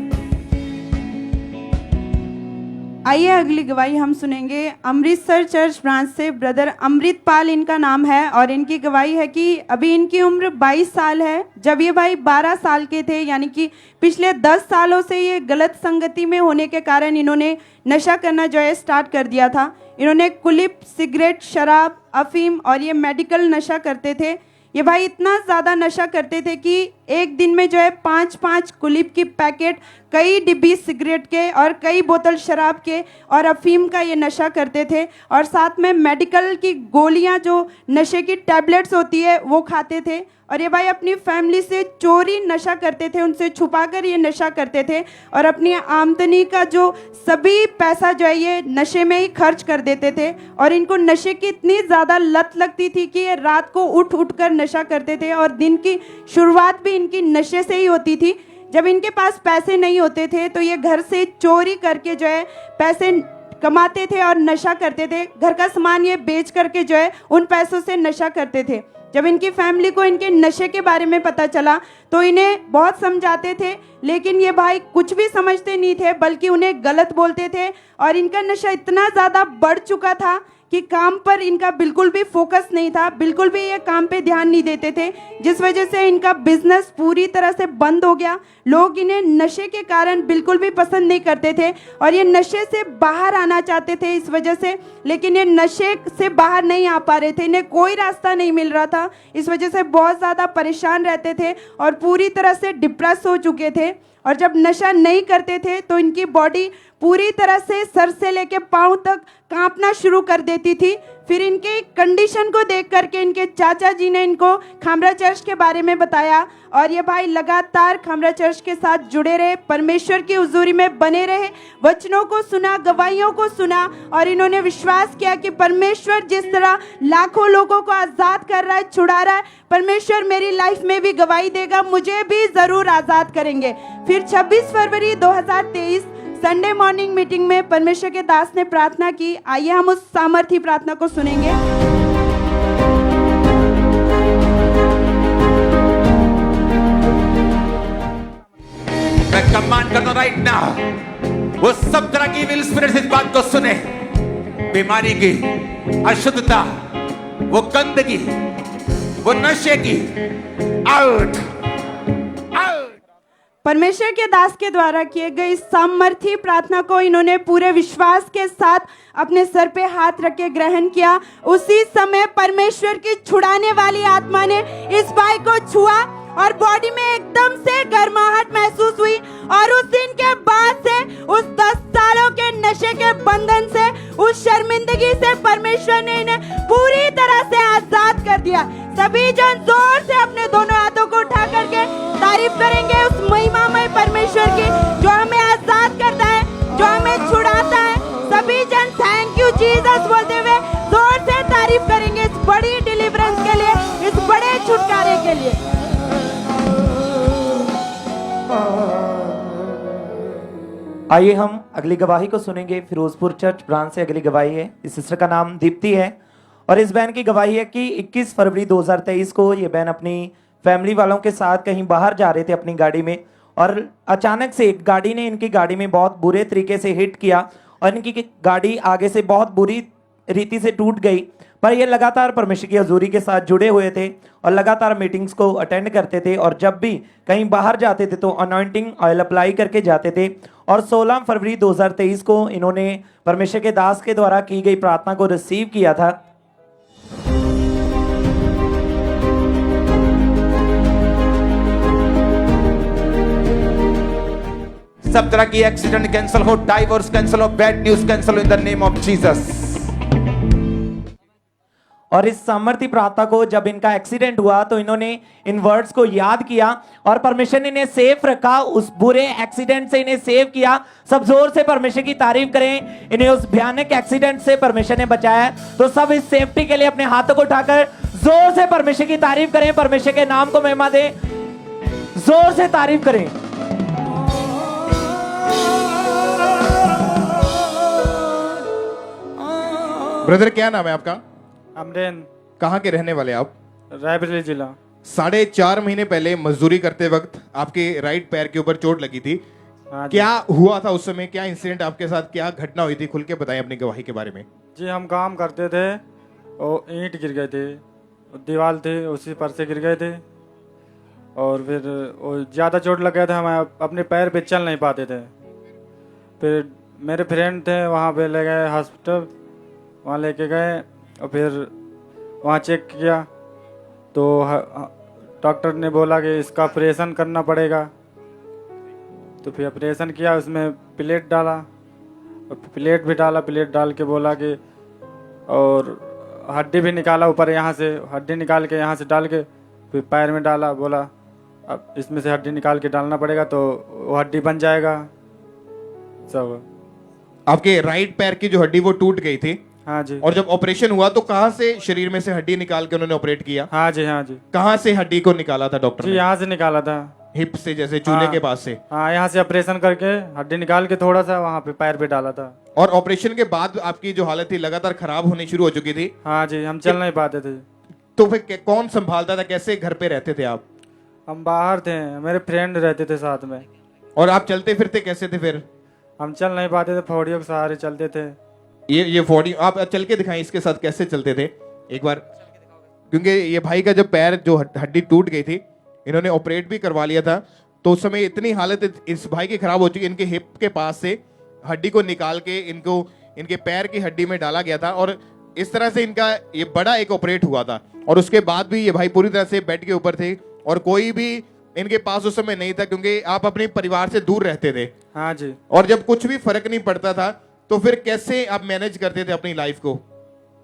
आइए अगली गवाही हम सुनेंगे अमृतसर चर्च ब्रांच से। ब्रदर अमृतपाल इनका नाम है और इनकी गवाही है कि अभी इनकी उम्र 22 साल है। जब ये भाई 12 साल के थे, यानी कि पिछले 10 सालों से ये गलत संगति में होने के कारण इन्होंने नशा करना जो है स्टार्ट कर दिया था। इन्होंने कुलिप, सिगरेट, शराब, अफीम और ये मेडिकल नशा करते थे। ये भाई इतना ज़्यादा नशा करते थे कि एक दिन में जो है 5-5 कुलिप की पैकेट, कई डिब्बी सिगरेट के और कई बोतल शराब के और अफीम का ये नशा करते थे। और साथ में मेडिकल की गोलियां, जो नशे की टैबलेट्स होती है, वो खाते थे। और ये भाई अपनी फैमिली से चोरी नशा करते थे, उनसे छुपाकर ये नशा करते थे और अपनी आमदनी का जो सभी पैसा जो है ये नशे में ही खर्च कर देते थे। और इनको नशे की इतनी ज़्यादा लत लगती थी कि ये रात को उठ कर नशा करते थे और दिन की शुरुआत भी इनकी नशे से ही होती थी। जब इनके पास पैसे नहीं होते थे तो ये घर से चोरी करके जो है पैसे कमाते थे और नशा करते थे। घर का सामान ये बेच करके जो है उन पैसों से नशा करते थे। जब इनकी फैमिली को इनके नशे के बारे में पता चला तो इन्हें बहुत समझाते थे, लेकिन ये भाई कुछ भी समझते नहीं थे, बल्कि उन्हें गलत बोलते थे। और इनका नशा इतना ज़्यादा बढ़ चुका था कि काम पर इनका बिल्कुल भी फोकस नहीं था, बिल्कुल भी ये काम पे ध्यान नहीं देते थे, जिस वजह से इनका बिजनेस पूरी तरह से बंद हो गया। लोग इन्हें नशे के कारण बिल्कुल भी पसंद नहीं करते थे और ये नशे से बाहर आना चाहते थे इस वजह से, लेकिन ये नशे से बाहर नहीं आ पा रहे थे, इन्हें कोई रास्ता नहीं मिल रहा था। इस वजह से बहुत ज़्यादा परेशान रहते थे और पूरी तरह से डिप्रेस हो चुके थे। और जब नशा नहीं करते थे तो इनकी बॉडी पूरी तरह से सर से लेके पाँव तक कांपना शुरू कर देती थी। फिर इनके कंडीशन को देख करके इनके चाचा जी ने इनको खामरा चर्च के बारे में बताया और ये भाई लगातार खामरा चर्च के साथ जुड़े रहे, परमेश्वर की हुजूरी में बने रहे, वचनों को सुना, गवाहियों को सुना और इन्होंने विश्वास किया कि परमेश्वर जिस तरह लाखों लोगों को आज़ाद कर रहा है, छुड़ा रहा है, परमेश्वर मेरी लाइफ में भी गवाही देगा, मुझे भी ज़रूर आज़ाद करेंगे। फिर 26 फरवरी 2023 संडे मॉर्निंग मीटिंग में परमेश्वर के दास ने प्रार्थना की। आइए हम उस सामर्थी प्रार्थना को सुनेंगे। मैं कमांड करता हूं राइट नाउ, वो सब तरह की विल स्पिरिट्स इस बात को सुने। बीमारी की, अशुद्धता, वो गंदगी, वो नशे की, आउट आउट। परमेश्वर के दास के द्वारा किए गए इस सामर्थी प्रार्थना को इन्होंने पूरे विश्वास के साथ अपने सर पे हाथ रख के ग्रहण किया। उसी समय परमेश्वर की छुड़ाने वाली आत्मा ने इस भाई को छुआ और बॉडी में एकदम से गर्माहट महसूस हुई और उस दिन के बाद से, उस 10 सालों के नशे के बंधन से, उस शर्मिंदगी से परमेश्वर ने इन्हें पूरी तरह से आजाद कर दिया। सभी जन जोर से अपने दोनों हाथों को उठा करके तारीफ करेंगे उस महिमामय परमेश्वर की जो हमें आजाद करता है, जो हमें छुड़ाता है। सभी जन थैंक यू जीसस बोलते हुए जोर से तारीफ करेंगे इस बड़ी डिलीवरेंस के लिए, इस बड़े छुटकारे के लिए। आइए हम अगली गवाही को सुनेंगे। फिरोजपुर चर्च ब्रांच से अगली गवाही है। इस सिस्टर का नाम दीप्ति है और इस बहन की गवाही है कि 21 फरवरी 2023 को ये बहन अपनी फैमिली वालों के साथ कहीं बाहर जा रहे थे अपनी गाड़ी में और अचानक से एक गाड़ी ने इनकी गाड़ी में बहुत बुरे तरीके से हिट किया और इनकी गाड़ी आगे से बहुत बुरी रीति से टूट गई। पर ये लगातार परमेश्वर की हजूरी के साथ जुड़े हुए थे और लगातार मीटिंग्स को अटेंड करते थे और जब भी कहीं बाहर जाते थे तो अनॉइंटिंग ऑयल अप्लाई करके जाते थे। और 16 फरवरी 2023 को इन्होंने परमेश्वर के दास के द्वारा की गई प्रार्थना को रिसीव किया था। सब तरह की एक्सीडेंट कैंसिल हो, डाइवोर्स कैंसिल हो, बैड न्यूज कैंसिल हो in the name of Jesus. और इस सामर्थी प्रार्थना को जब इनका एक्सीडेंट हुआ तो इन्होंने इन वर्ड्स को याद किया और परमेश्वर ने इन्हें सेफ रखा, उस बुरे एक्सीडेंट से इन्हें सेव किया। सब जोर से परमेश्वर की तारीफ करें, इन्हें उस भयानक एक्सीडेंट से परमेश्वर ने बचाया। तो सब इस सेफ्टी के लिए अपने हाथों को उठाकर जोर से परमेश्वर की तारीफ करें, परमेश्वर के नाम को महिमा दें, जोर से तारीफ करें। ब्रदर क्या नाम है आपका? अमरेन। कहाँ के रहने वाले आप? रायबरेली जिला। 4.5 महीने पहले मजदूरी करते वक्त आपके राइट पैर के ऊपर चोट लगी थी। क्या हुआ था उस समय? क्या इंसिडेंट आपके साथ, क्या घटना हुई थी? खुल के बताएं अपनी गवाही के बारे में। जी हम काम करते थे और ईंट गिर गए थे, दीवार थे उसी पर से गिर गए थे और फिर ज़्यादा चोट लग गया था, हम अपने पैर पे चल नहीं पाते थे। फिर मेरे फ्रेंड थे, वहाँ पे ले गए हॉस्पिटल, वहाँ लेके गए और फिर वहाँ चेक किया तो डॉक्टर ने बोला कि इसका ऑपरेशन करना पड़ेगा। तो फिर ऑपरेशन किया, उसमें प्लेट डाला और प्लेट भी डाला, प्लेट डाल के बोला कि और हड्डी भी निकाला ऊपर, यहाँ से हड्डी निकाल के यहाँ से डाल के फिर पैर में डाला, बोला अब इसमें से हड्डी निकाल के डालना पड़ेगा तो वो हड्डी बन जाएगा सब। आपके राइट पैर की जो हड्डी वो टूट गई थी? हाँ जी। और जब ऑपरेशन हुआ तो कहाँ से शरीर में से हड्डी निकाल के उन्होंने ऑपरेट किया? हाँ जी, हाँ जी। कहाँ से हड्डी को निकाला था डॉक्टर जी? यहाँ से निकाला था, हिप से, जैसे चूल्हे के पास से। हाँ, यहाँ से ऑपरेशन करके हड्डी निकाल के थोड़ा सा वहाँ पे पैर पे डाला था। और ऑपरेशन के बाद आपकी जो हालत थी लगातार खराब होनी शुरू हो चुकी थी? हाँ जी, हम चल नहीं पाते थे। तो फिर कौन संभालता था? कैसे घर पे रहते थे आप? हम बाहर थे, मेरे फ्रेंड रहते थे साथ में। और आप चलते फिरते कैसे थे फिर? हम चल नहीं पाते थे, फौड़ियों के सहारे चलते थे। ये फौड़ी आप चल के दिखाएं इसके साथ कैसे चलते थे एक बार, क्योंकि ये भाई का जब पैर जो हड्डी टूट गई थी, इन्होंने ऑपरेट भी करवा लिया था, तो उस समय इतनी हालत इस भाई की खराब हो चुकी, इनके हिप के पास से हड्डी को निकाल के इनको इनके पैर की हड्डी में डाला गया था और इस तरह से इनका ये बड़ा एक ऑपरेट हुआ था। और उसके बाद भी ये भाई पूरी तरह से बेड के ऊपर थे और कोई भी इनके पास उस समय नहीं था क्योंकि आप अपने परिवार से दूर रहते थे, हाँ जी। और जब कुछ भी फर्क नहीं पड़ता था तो फिर कैसे आप मैनेज करते थे अपनी लाइफ को?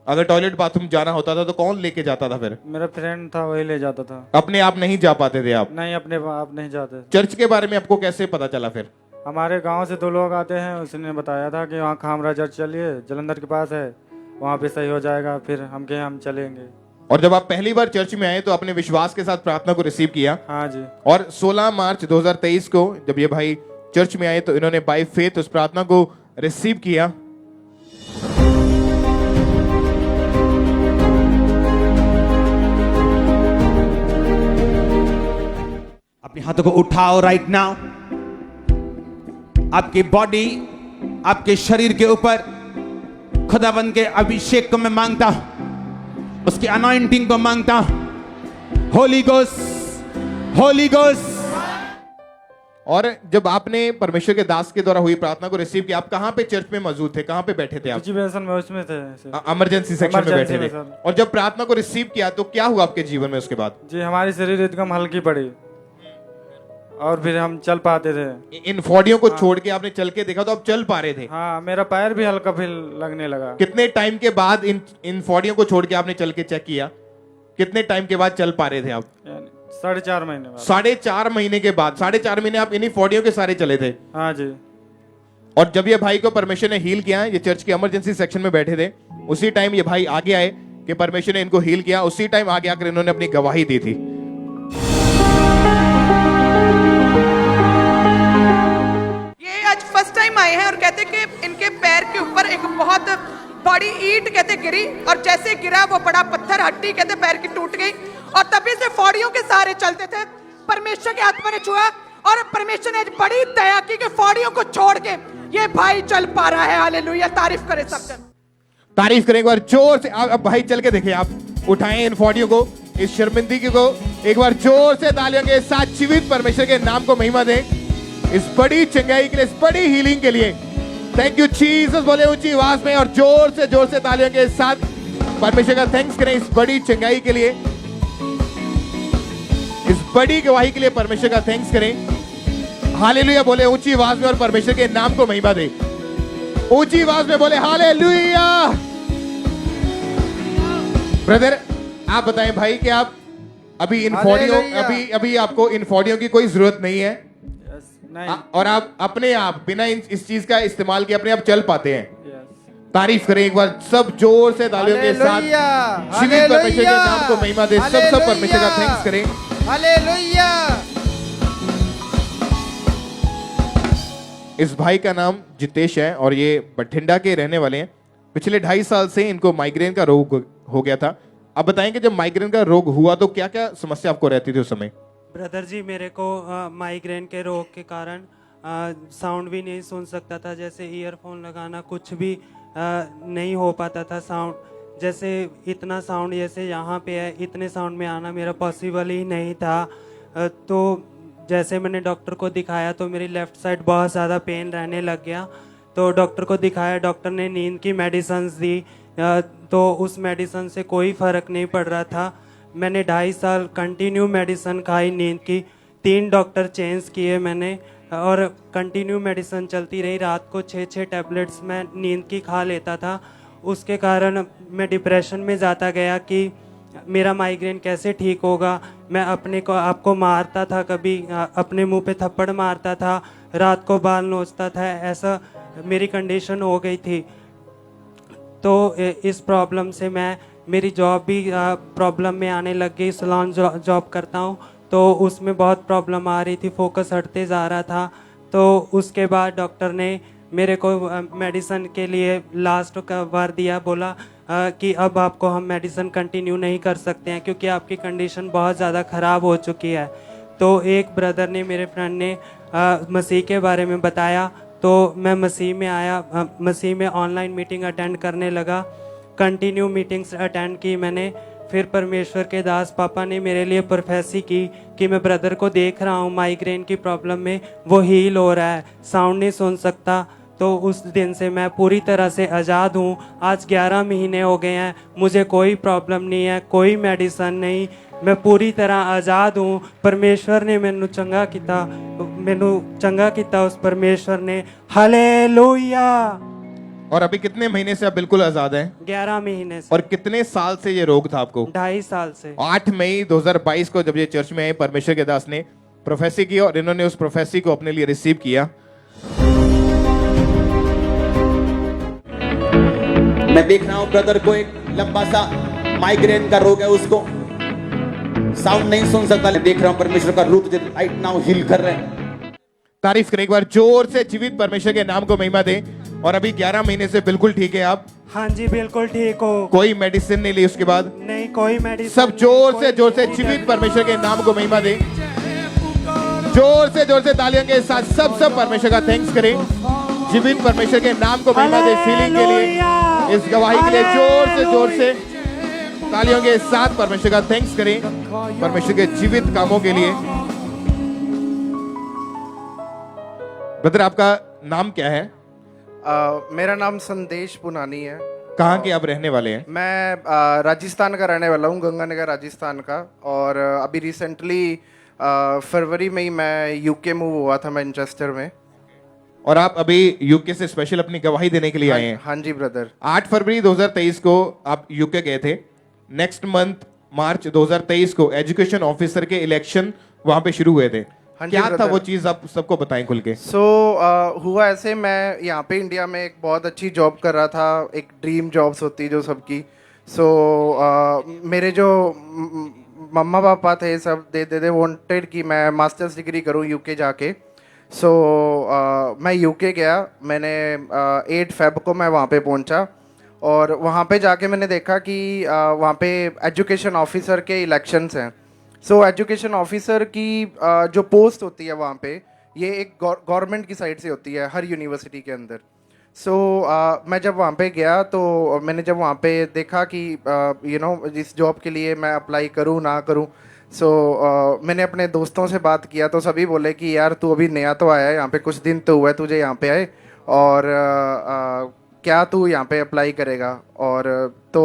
अगर टॉयलेट बाथरूम जाना होता था तो कौन लेके जाता था फिर? मेरा फ्रेंड था, वही ले जाता था। अपने आप नहीं जा पाते थे आप? नहीं, अपने आप नहीं जाते। चर्च के बारे में आपको कैसे पता चला फिर? हमारे गांव से 2 लोग आते हैं, उसने बताया था कि वहाँ खामरा चर्च चलिए, जलंधर के पास है, वहाँ पे सही हो जाएगा। फिर हम कहे हम चलेंगे। और जब आप पहली बार चर्च में आए तो आपने विश्वास के साथ प्रार्थना को रिसीव किया? हाँ जी। और 16 मार्च 2023 को जब ये भाई चर्च में आए तो इन्होंने बाय फेथ उस प्रार्थना को रिसीव किया। अपने हाथों को उठाओ राइट नाउ। आपकी बॉडी, आपके शरीर के ऊपर खुदाबंद के अभिषेक को मैं मांगता हूं, उसकी अनॉइंटिंग को मांगता हूं। Holi ghost, Holi ghost. और जब आपने परमेश्वर के दास के द्वारा हुई प्रार्थना को रिसीव किया, आप कहां पे चर्च में मौजूद थे? कहां पे बैठे थे आप? सिचुएशन में उसमें थे, इमरजेंसी सेक्शन में बैठे थे। सर। और जब प्रार्थना को रिसीव किया तो क्या हुआ आपके जीवन में उसके बाद? जी, हमारी शरीर एकदम हल्की पड़ी और फिर हम चल पाते थे। इन फॉडियों को छोड़ के आपने चल के देखा तो आप चल पा रहे थे? हाँ, मेरा पैर भी हल्का फिर लगने लगा। कितने टाइम के बाद इन फॉडियों को छोड़ के आपने चल के चेक किया? कितने टाइम के बाद चल पा रहे थे आप? 4.5 महीने बाद। 4.5 महीने के बाद? 4.5 महीने आप इन्हीं फॉडियों के सारे चले थे? हाँ जी। और जब ये भाई को परमेश्वर ने हील किया, ये चर्च के इमरजेंसी सेक्शन में बैठे थे, उसी टाइम ये भाई आगे आए कि परमेश्वर ने इनको हील किया, उसी टाइम आगे आकर इन्होंने अपनी गवाही दी थी। ये आज फर्स्ट टाइम आए हैं और कहते कि इनके पैर के ऊपर एक बहुत बड़ी ईंट कहते गिरी, और जैसे गिरा वो बड़ा पत्थर, हड्डी कहते पैर की टूट गई, और तभी से फौड़ियों के सहारे चलते थे। परमेश्वर के आत्मा ने छुआ और परमेश्वर ने बड़ी दया की कि फौड़ियों को छोड़ के ये भाई चल पा रहा है। हालेलुया, तारीफ करें सब जन। तारीफ करें एक बार जोर से। अब भाई चल के देखिए, आप उठाएं इन फौड़ियों को, इस शर्मिंदगी को एक बार जोर से तालियों के साथ जीवित परमेश्वर के नाम को महिमा दें, इस बड़ी चंगाई के लिए, इस बड़ी हीलिंग के लिए। थैंक यू जीसस बोले ऊंची आवाज में और जोर से तालियों के साथ परमेश्वर का थैंक्स करें इस बड़ी चंगाई के लिए, इस बड़ी गवाही के लिए परमेश्वर का थैंक्स करें। हालेलुया बोले ऊंची आवाज में और परमेश्वर के नाम को महिमा दे। ऊंची आवाज में बोले हालेलुया। ब्रदर आप बताएं भाई कि आप अभी इन फौड़ियों, अभी आपको इन फौड़ियों की कोई जरूरत नहीं है? नहीं। और आप अपने आप बिना इस चीज का इस्तेमाल किए अपने आप चल पाते हैं? तारीफ करें एक बार सब जोर से तालियों के साथ। जीवित परमेश्वर के नाम को महिमा दे। सब परमेश्वर का थैंक्स करें। हालेलुया। इस भाई का नाम जितेश है और ये बठिंडा के रहने वाले हैं। पिछले 2.5 साल से इनको माइग्रेन का रोग हो गया था। आप बताएंगे जब माइग्रेन का रोग हुआ तो क्या क्या समस्या आपको रहती थी उस समय? ब्रदर जी, मेरे को माइग्रेन के रोग के कारण साउंड भी नहीं सुन सकता था। जैसे ईयरफोन लगाना कुछ भी नहीं हो पाता था। साउंड जैसे इतना साउंड जैसे यहाँ पे है, इतने साउंड में आना मेरा पॉसिबल ही नहीं था। तो जैसे मैंने डॉक्टर को दिखाया तो मेरी लेफ़्ट साइड बहुत ज़्यादा पेन रहने लग गया। तो डॉक्टर को दिखाया, डॉक्टर ने नींद की मेडिसिन दी, तो उस मेडिसिन से कोई फ़र्क नहीं पड़ रहा था। मैंने 2.5 साल कंटिन्यू मेडिसिन खाई नींद की, 3 डॉक्टर चेंज किए मैंने और कंटिन्यू मेडिसिन चलती रही। रात को 6-6 टैबलेट्स मैं नींद की खा लेता था। उसके कारण मैं डिप्रेशन में जाता गया कि मेरा माइग्रेन कैसे ठीक होगा। मैं अपने को आपको मारता था, कभी अपने मुंह पे थप्पड़ मारता था, रात को बाल नोचता था, ऐसा मेरी कंडीशन हो गई थी। तो इस प्रॉब्लम से मेरी जॉब भी प्रॉब्लम में आने लग गई। सैलून जॉब करता हूँ तो उसमें बहुत प्रॉब्लम आ रही थी, फोकस हटते जा रहा था। तो उसके बाद डॉक्टर ने मेरे को मेडिसिन के लिए लास्ट का वार दिया, बोला कि अब आपको हम मेडिसिन कंटिन्यू नहीं कर सकते हैं क्योंकि आपकी कंडीशन बहुत ज़्यादा ख़राब हो चुकी है। तो एक ब्रदर ने, मेरे फ्रेंड ने मसीह के बारे में बताया, तो मैं मसीह में आया, मसीह में ऑनलाइन मीटिंग अटेंड करने लगा। कंटिन्यू मीटिंग्स अटेंड की मैंने। फिर परमेश्वर के दास पापा ने मेरे लिए प्रोफेसी की कि मैं ब्रदर को देख रहा हूँ माइग्रेन की प्रॉब्लम में वो हील हो रहा है, साउंड नहीं सुन सकता। तो उस दिन से मैं पूरी तरह से आज़ाद हूँ। आज 11 महीने हो गए हैं, मुझे कोई प्रॉब्लम नहीं है, कोई मेडिसन नहीं, मैं पूरी तरह आज़ाद हूँ। परमेश्वर ने मैनू चंगा किता उस परमेश्वर ने। हालेलुया। और अभी कितने महीने से आप बिल्कुल आजाद हैं? 11 महीने से। और कितने साल से ये रोग था आपको? 2.5 साल से। 8 मई 2022 को जब ये चर्च में आए, परमेश्वर के दास ने प्रोफेसी की और इन्होंने उस प्रोफेसी को अपने लिए रिसीव किया। मैं देख रहा हूं ब्रदर को एक लंबा सा माइग्रेन का रोग है, उसको साउंड नहीं सुन सकता। देख रहा हूं परमेश्वर का रूप जो राइट नाउ हील कर रहे हैं। तारीफ करें एक बार जोर से, जीवित परमेश्वर के नाम को महिमा दें। और अभी 11 महीने से बिल्कुल ठीक है आप? हाँ जी बिल्कुल ठीक हो। कोई मेडिसिन नहीं ली उसके बाद? नहीं कोई मेडिसिन। सब जोर से जीवित परमेश्वर के नाम को महिमा दें। जोर से तालियों के साथ सब परमेश्वर का थैंक्स करें। जीवित परमेश्वर के नाम को महिमा दें। फीलिंग के लिए, इस गवाही के लिए जोर से तालियों के साथ परमेश्वर का थैंक्स करें, परमेश्वर के जीवित कामों के लिए। ब्रदर आपका नाम क्या है? मेरा नाम संदेश पुनानी है। कहाँ के आप रहने वाले हैं? मैं राजस्थान का रहने वाला हूँ, गंगानगर राजस्थान का। और अभी रिसेंटली फरवरी में ही मैं यूके मूव हुआ था, मैनचेस्टर में। और आप अभी यूके से स्पेशल अपनी गवाही देने के लिए आए हैं? हाँ जी ब्रदर। 8 फरवरी 2023 को आप यूके गए थे। नेक्स्ट मंथ मार्च 2023 को एजुकेशन ऑफिसर के इलेक्शन वहां पे शुरू हुए थे। हाँ क्या था वो चीज, आप सबको बताएं खुल के। हुआ ऐसे, मैं यहाँ पे इंडिया में एक बहुत अच्छी जॉब कर रहा था, एक ड्रीम जॉब्स होती जो सबकी। मेरे जो मम्मा पापा थे सब दे वांटेड कि मैं मास्टर्स डिग्री करूँ यूके जाके। मैं यूके गया। मैंने 8 फेब को मैं वहाँ पे पहुँचा और वहाँ पे जाके मैंने देखा कि वहाँ पे एजुकेशन ऑफिसर के इलेक्शंस हैं। एजुकेशन ऑफिसर की जो पोस्ट होती है वहाँ पे, ये एक गवर्नमेंट की साइड से होती है हर यूनिवर्सिटी के अंदर। मैं जब वहाँ पे गया तो मैंने जब वहाँ पे देखा कि इस जॉब के लिए मैं अप्लाई करूँ ना करूँ। मैंने अपने दोस्तों से बात किया तो सभी बोले कि यार तू अभी नया तो आया है यहाँ पे, कुछ दिन तो हुआ है तुझे यहाँ पे आए, और क्या तू यहाँ पे अप्लाई करेगा। और तो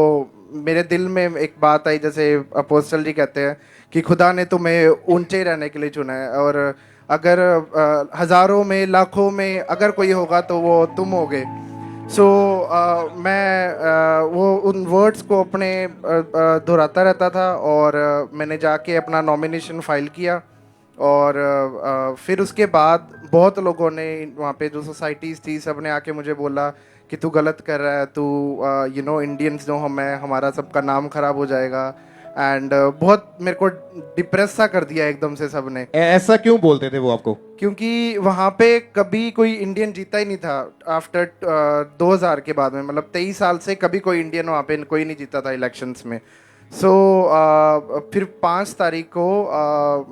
मेरे दिल में एक बात आई, जैसे अपोस्टल जी कहते हैं कि खुदा ने तुम्हें ऊंचे रहने के लिए चुना है, और अगर हज़ारों में लाखों में अगर कोई होगा तो वो तुम होगे। मैं वो उन वर्ड्स को अपने दोहराता रहता था, और मैंने जाके अपना नॉमिनेशन फाइल किया। और फिर उसके बाद बहुत लोगों ने वहाँ पे जो सोसाइटीज़ थी सब ने आके मुझे बोला कि तू गलत कर रहा है, तू इंडियंस जो हम हैं हमारा सबका नाम खराब हो जाएगा। एंड बहुत मेरे को डिप्रेस सा कर दिया एकदम से सबने। ऐसा क्यों बोलते थे वो आपको? क्योंकि वहाँ पे कभी कोई इंडियन जीता ही नहीं था आफ्टर 2000 के बाद में, मतलब 23 साल से कभी कोई इंडियन वहाँ पे कोई नहीं जीता था इलेक्शंस में। फिर 5 तारीख को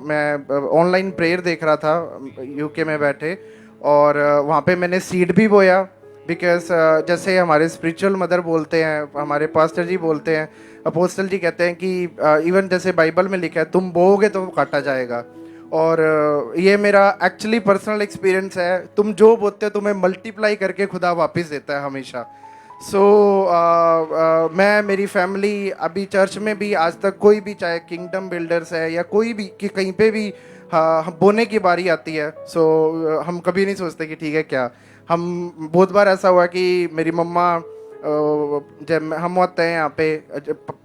मैं ऑनलाइन प्रेयर देख रहा था यूके में बैठे, और वहाँ पे मैंने सीड भी बोया। बिकॉज जैसे हमारे स्पिरिचुअल मदर बोलते हैं, हमारे पास्टर जी बोलते हैं, अपोस्टल जी कहते हैं कि इवन जैसे बाइबल में लिखा है तुम बोओगे तो काटा जाएगा। और ये मेरा एक्चुअली पर्सनल एक्सपीरियंस है, तुम जो बोते हो तुम्हें मल्टीप्लाई करके खुदा वापस देता है हमेशा। मैं, मेरी फैमिली, अभी चर्च में भी आज तक कोई भी, चाहे किंगडम बिल्डर्स है या कोई भी, कि कहीं पे भी बोने की बारी आती है हम कभी नहीं सोचते कि ठीक है क्या। हम बहुत बार ऐसा हुआ कि मेरी मम्मा, जब हम होते हैं यहाँ पे,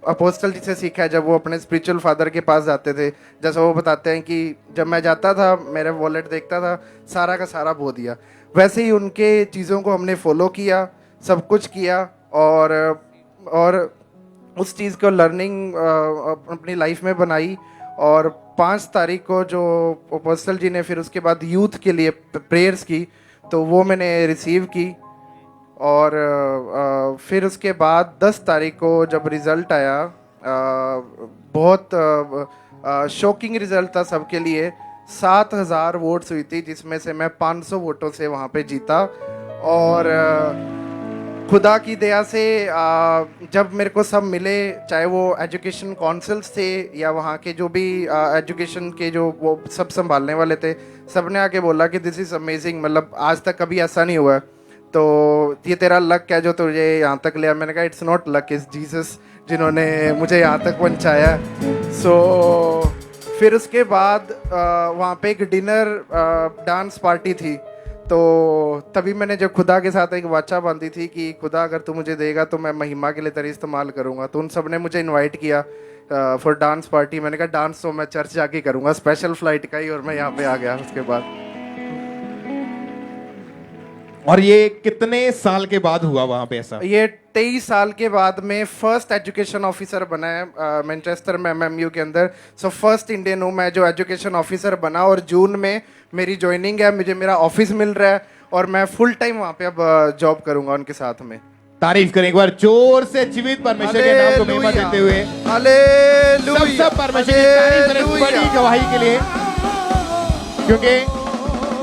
अपोस्टल जी से सीखा है, जब वो अपने स्पिरिचुअल फादर के पास जाते थे, जैसा वो बताते हैं कि जब मैं जाता था मेरा वॉलेट देखता था सारा का सारा बो दिया। वैसे ही उनके चीज़ों को हमने फॉलो किया, सब कुछ किया, और उस चीज़ को लर्निंग अपनी लाइफ में बनाई। और 5 तारीख को जो अपोस्टल जी ने फिर उसके बाद यूथ के लिए प्रेयर्स की, तो वो मैंने रिसीव की। और फिर उसके बाद 10 तारीख को जब रिज़ल्ट आया, बहुत शॉकिंग रिज़ल्ट था सबके लिए। 7000 वोट्स हुई थी, जिसमें से मैं 500 वोटों से वहाँ पे जीता। और खुदा की दया से जब मेरे को सब मिले, चाहे वो एजुकेशन काउंसिल्स थे या वहाँ के जो भी एजुकेशन के जो वो सब संभालने वाले थे, सब ने आके बोला कि दिस इज़ अमेजिंग, मतलब आज तक कभी ऐसा नहीं हुआ है। तो ये तेरा लक है जो तुझे यहाँ तक लिया। मैंने कहा it's not luck, it's Jesus जिन्होंने मुझे यहाँ तक पहुँचाया। सो फिर उसके बाद वहाँ पे एक डिनर डांस पार्टी थी, तो तभी मैंने जब खुदा के साथ एक वाचा बांधी थी कि खुदा अगर तू मुझे देगा तो मैं महिमा के लिए तेरा इस्तेमाल करूँगा। तो उन सब ने मुझे इनवाइट किया फॉर डांस पार्टी। मैंने कहा डांस तो मैं चर्च जाके करूँगा, स्पेशल फ्लाइट का ही, और मैं यहाँ पे आ गया उसके बाद। और ये कितने साल के बाद हुआ वहां पे ऐसा? ये 23 साल के बाद में फर्स्ट एजुकेशन ऑफिसर बना है मैनचेस्टर में MMU के अंदर। सो फर्स्ट इंडियन हूँ मैं जो एजुकेशन ऑफिसर बना, और जून में मेरी ज्वाइनिंग है, मुझे मेरा ऑफिस मिल रहा है और मैं फुल टाइम वहाँ पे अब जॉब करूँगा उनके साथ में। तारीफ करें एक बार जोर से जीवित परमेश्वर के नाम को महिमा देते हुए। सब परमेश्वर की तारीफ करें बड़ी गवाही के लिए, क्योंकि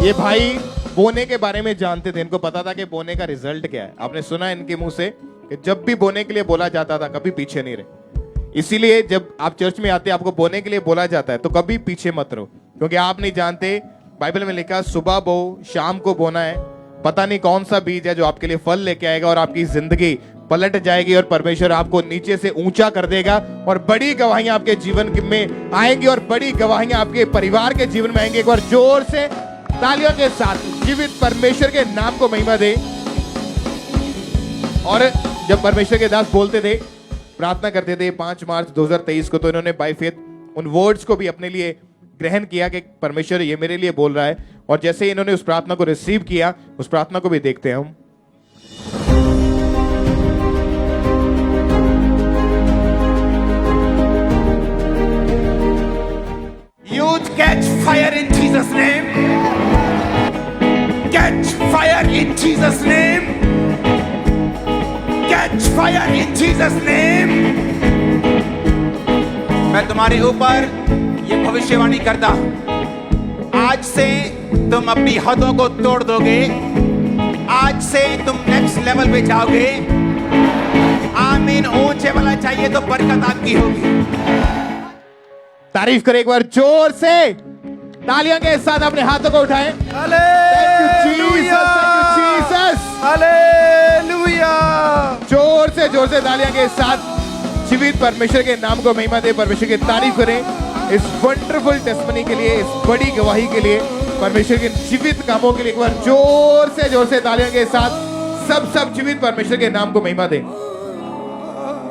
ये भाई बोने के बारे में जानते थे। इनको पता था कि बोने का रिजल्ट क्या है। आपने सुना इनके मुंह से कि जब भी बोने के लिए बोला जाता था कभी पीछे नहीं रहे। इसीलिए जब आप चर्च में आते आपको बोने के लिए बोला जाता है तो कभी पीछे मत रहो, क्योंकि आप नहीं जानते, बाइबल में लिखा सुबह बो शाम को बोना है। पता नहीं कौन सा बीज है जो आपके लिए फल लेके आएगा और आपकी जिंदगी पलट जाएगी और परमेश्वर आपको नीचे से ऊंचा कर देगा और बड़ी गवाहियां आपके जीवन में आएंगी और बड़ी गवाहियां आपके परिवार के जीवन में आएंगी। एक बार जोर से तालियों के साथ जीवित परमेश्वर के नाम को महिमा दे। और जब परमेश्वर के दास बोलते थे, प्रार्थना करते थे 5 मार्च 2023 को, तो इन्होंने बाय फेथ उन वर्ड्स को भी अपने लिए ग्रहण किया कि परमेश्वर ये मेरे लिए बोल रहा है। और जैसे इन्होंने उस प्रार्थना को रिसीव किया, उस प्रार्थना को भी देखते हैं हम। Youth, catch fire in Jesus' name. Catch fire in Jesus' name. Catch fire in Jesus' name. मैं तुम्हारे ऊपर ये भविष्यवाणी करता हूं, आज से तुम अपनी हदों को तोड़ दोगे, आज से तुम नेक्स्ट लेवल पे जाओगे। आमीन। ऊंचे वाला चाहिए तो बरकत आपकी होगी। तारीफ करें एक बार जोर से, तालियों के साथ अपने हाथों को उठाएं। जोर से तालियों के साथ जीवित परमेश्वर के नाम को महिमा दे, परमेश्वर की तारीफ करें इस वंडरफुल टेस्टमनी के लिए, इस बड़ी गवाही के लिए, परमेश्वर के जीवित कामों के लिए। एक बार जोर से तालियों के साथ सब जीवित परमेश्वर के नाम को महिमा दे।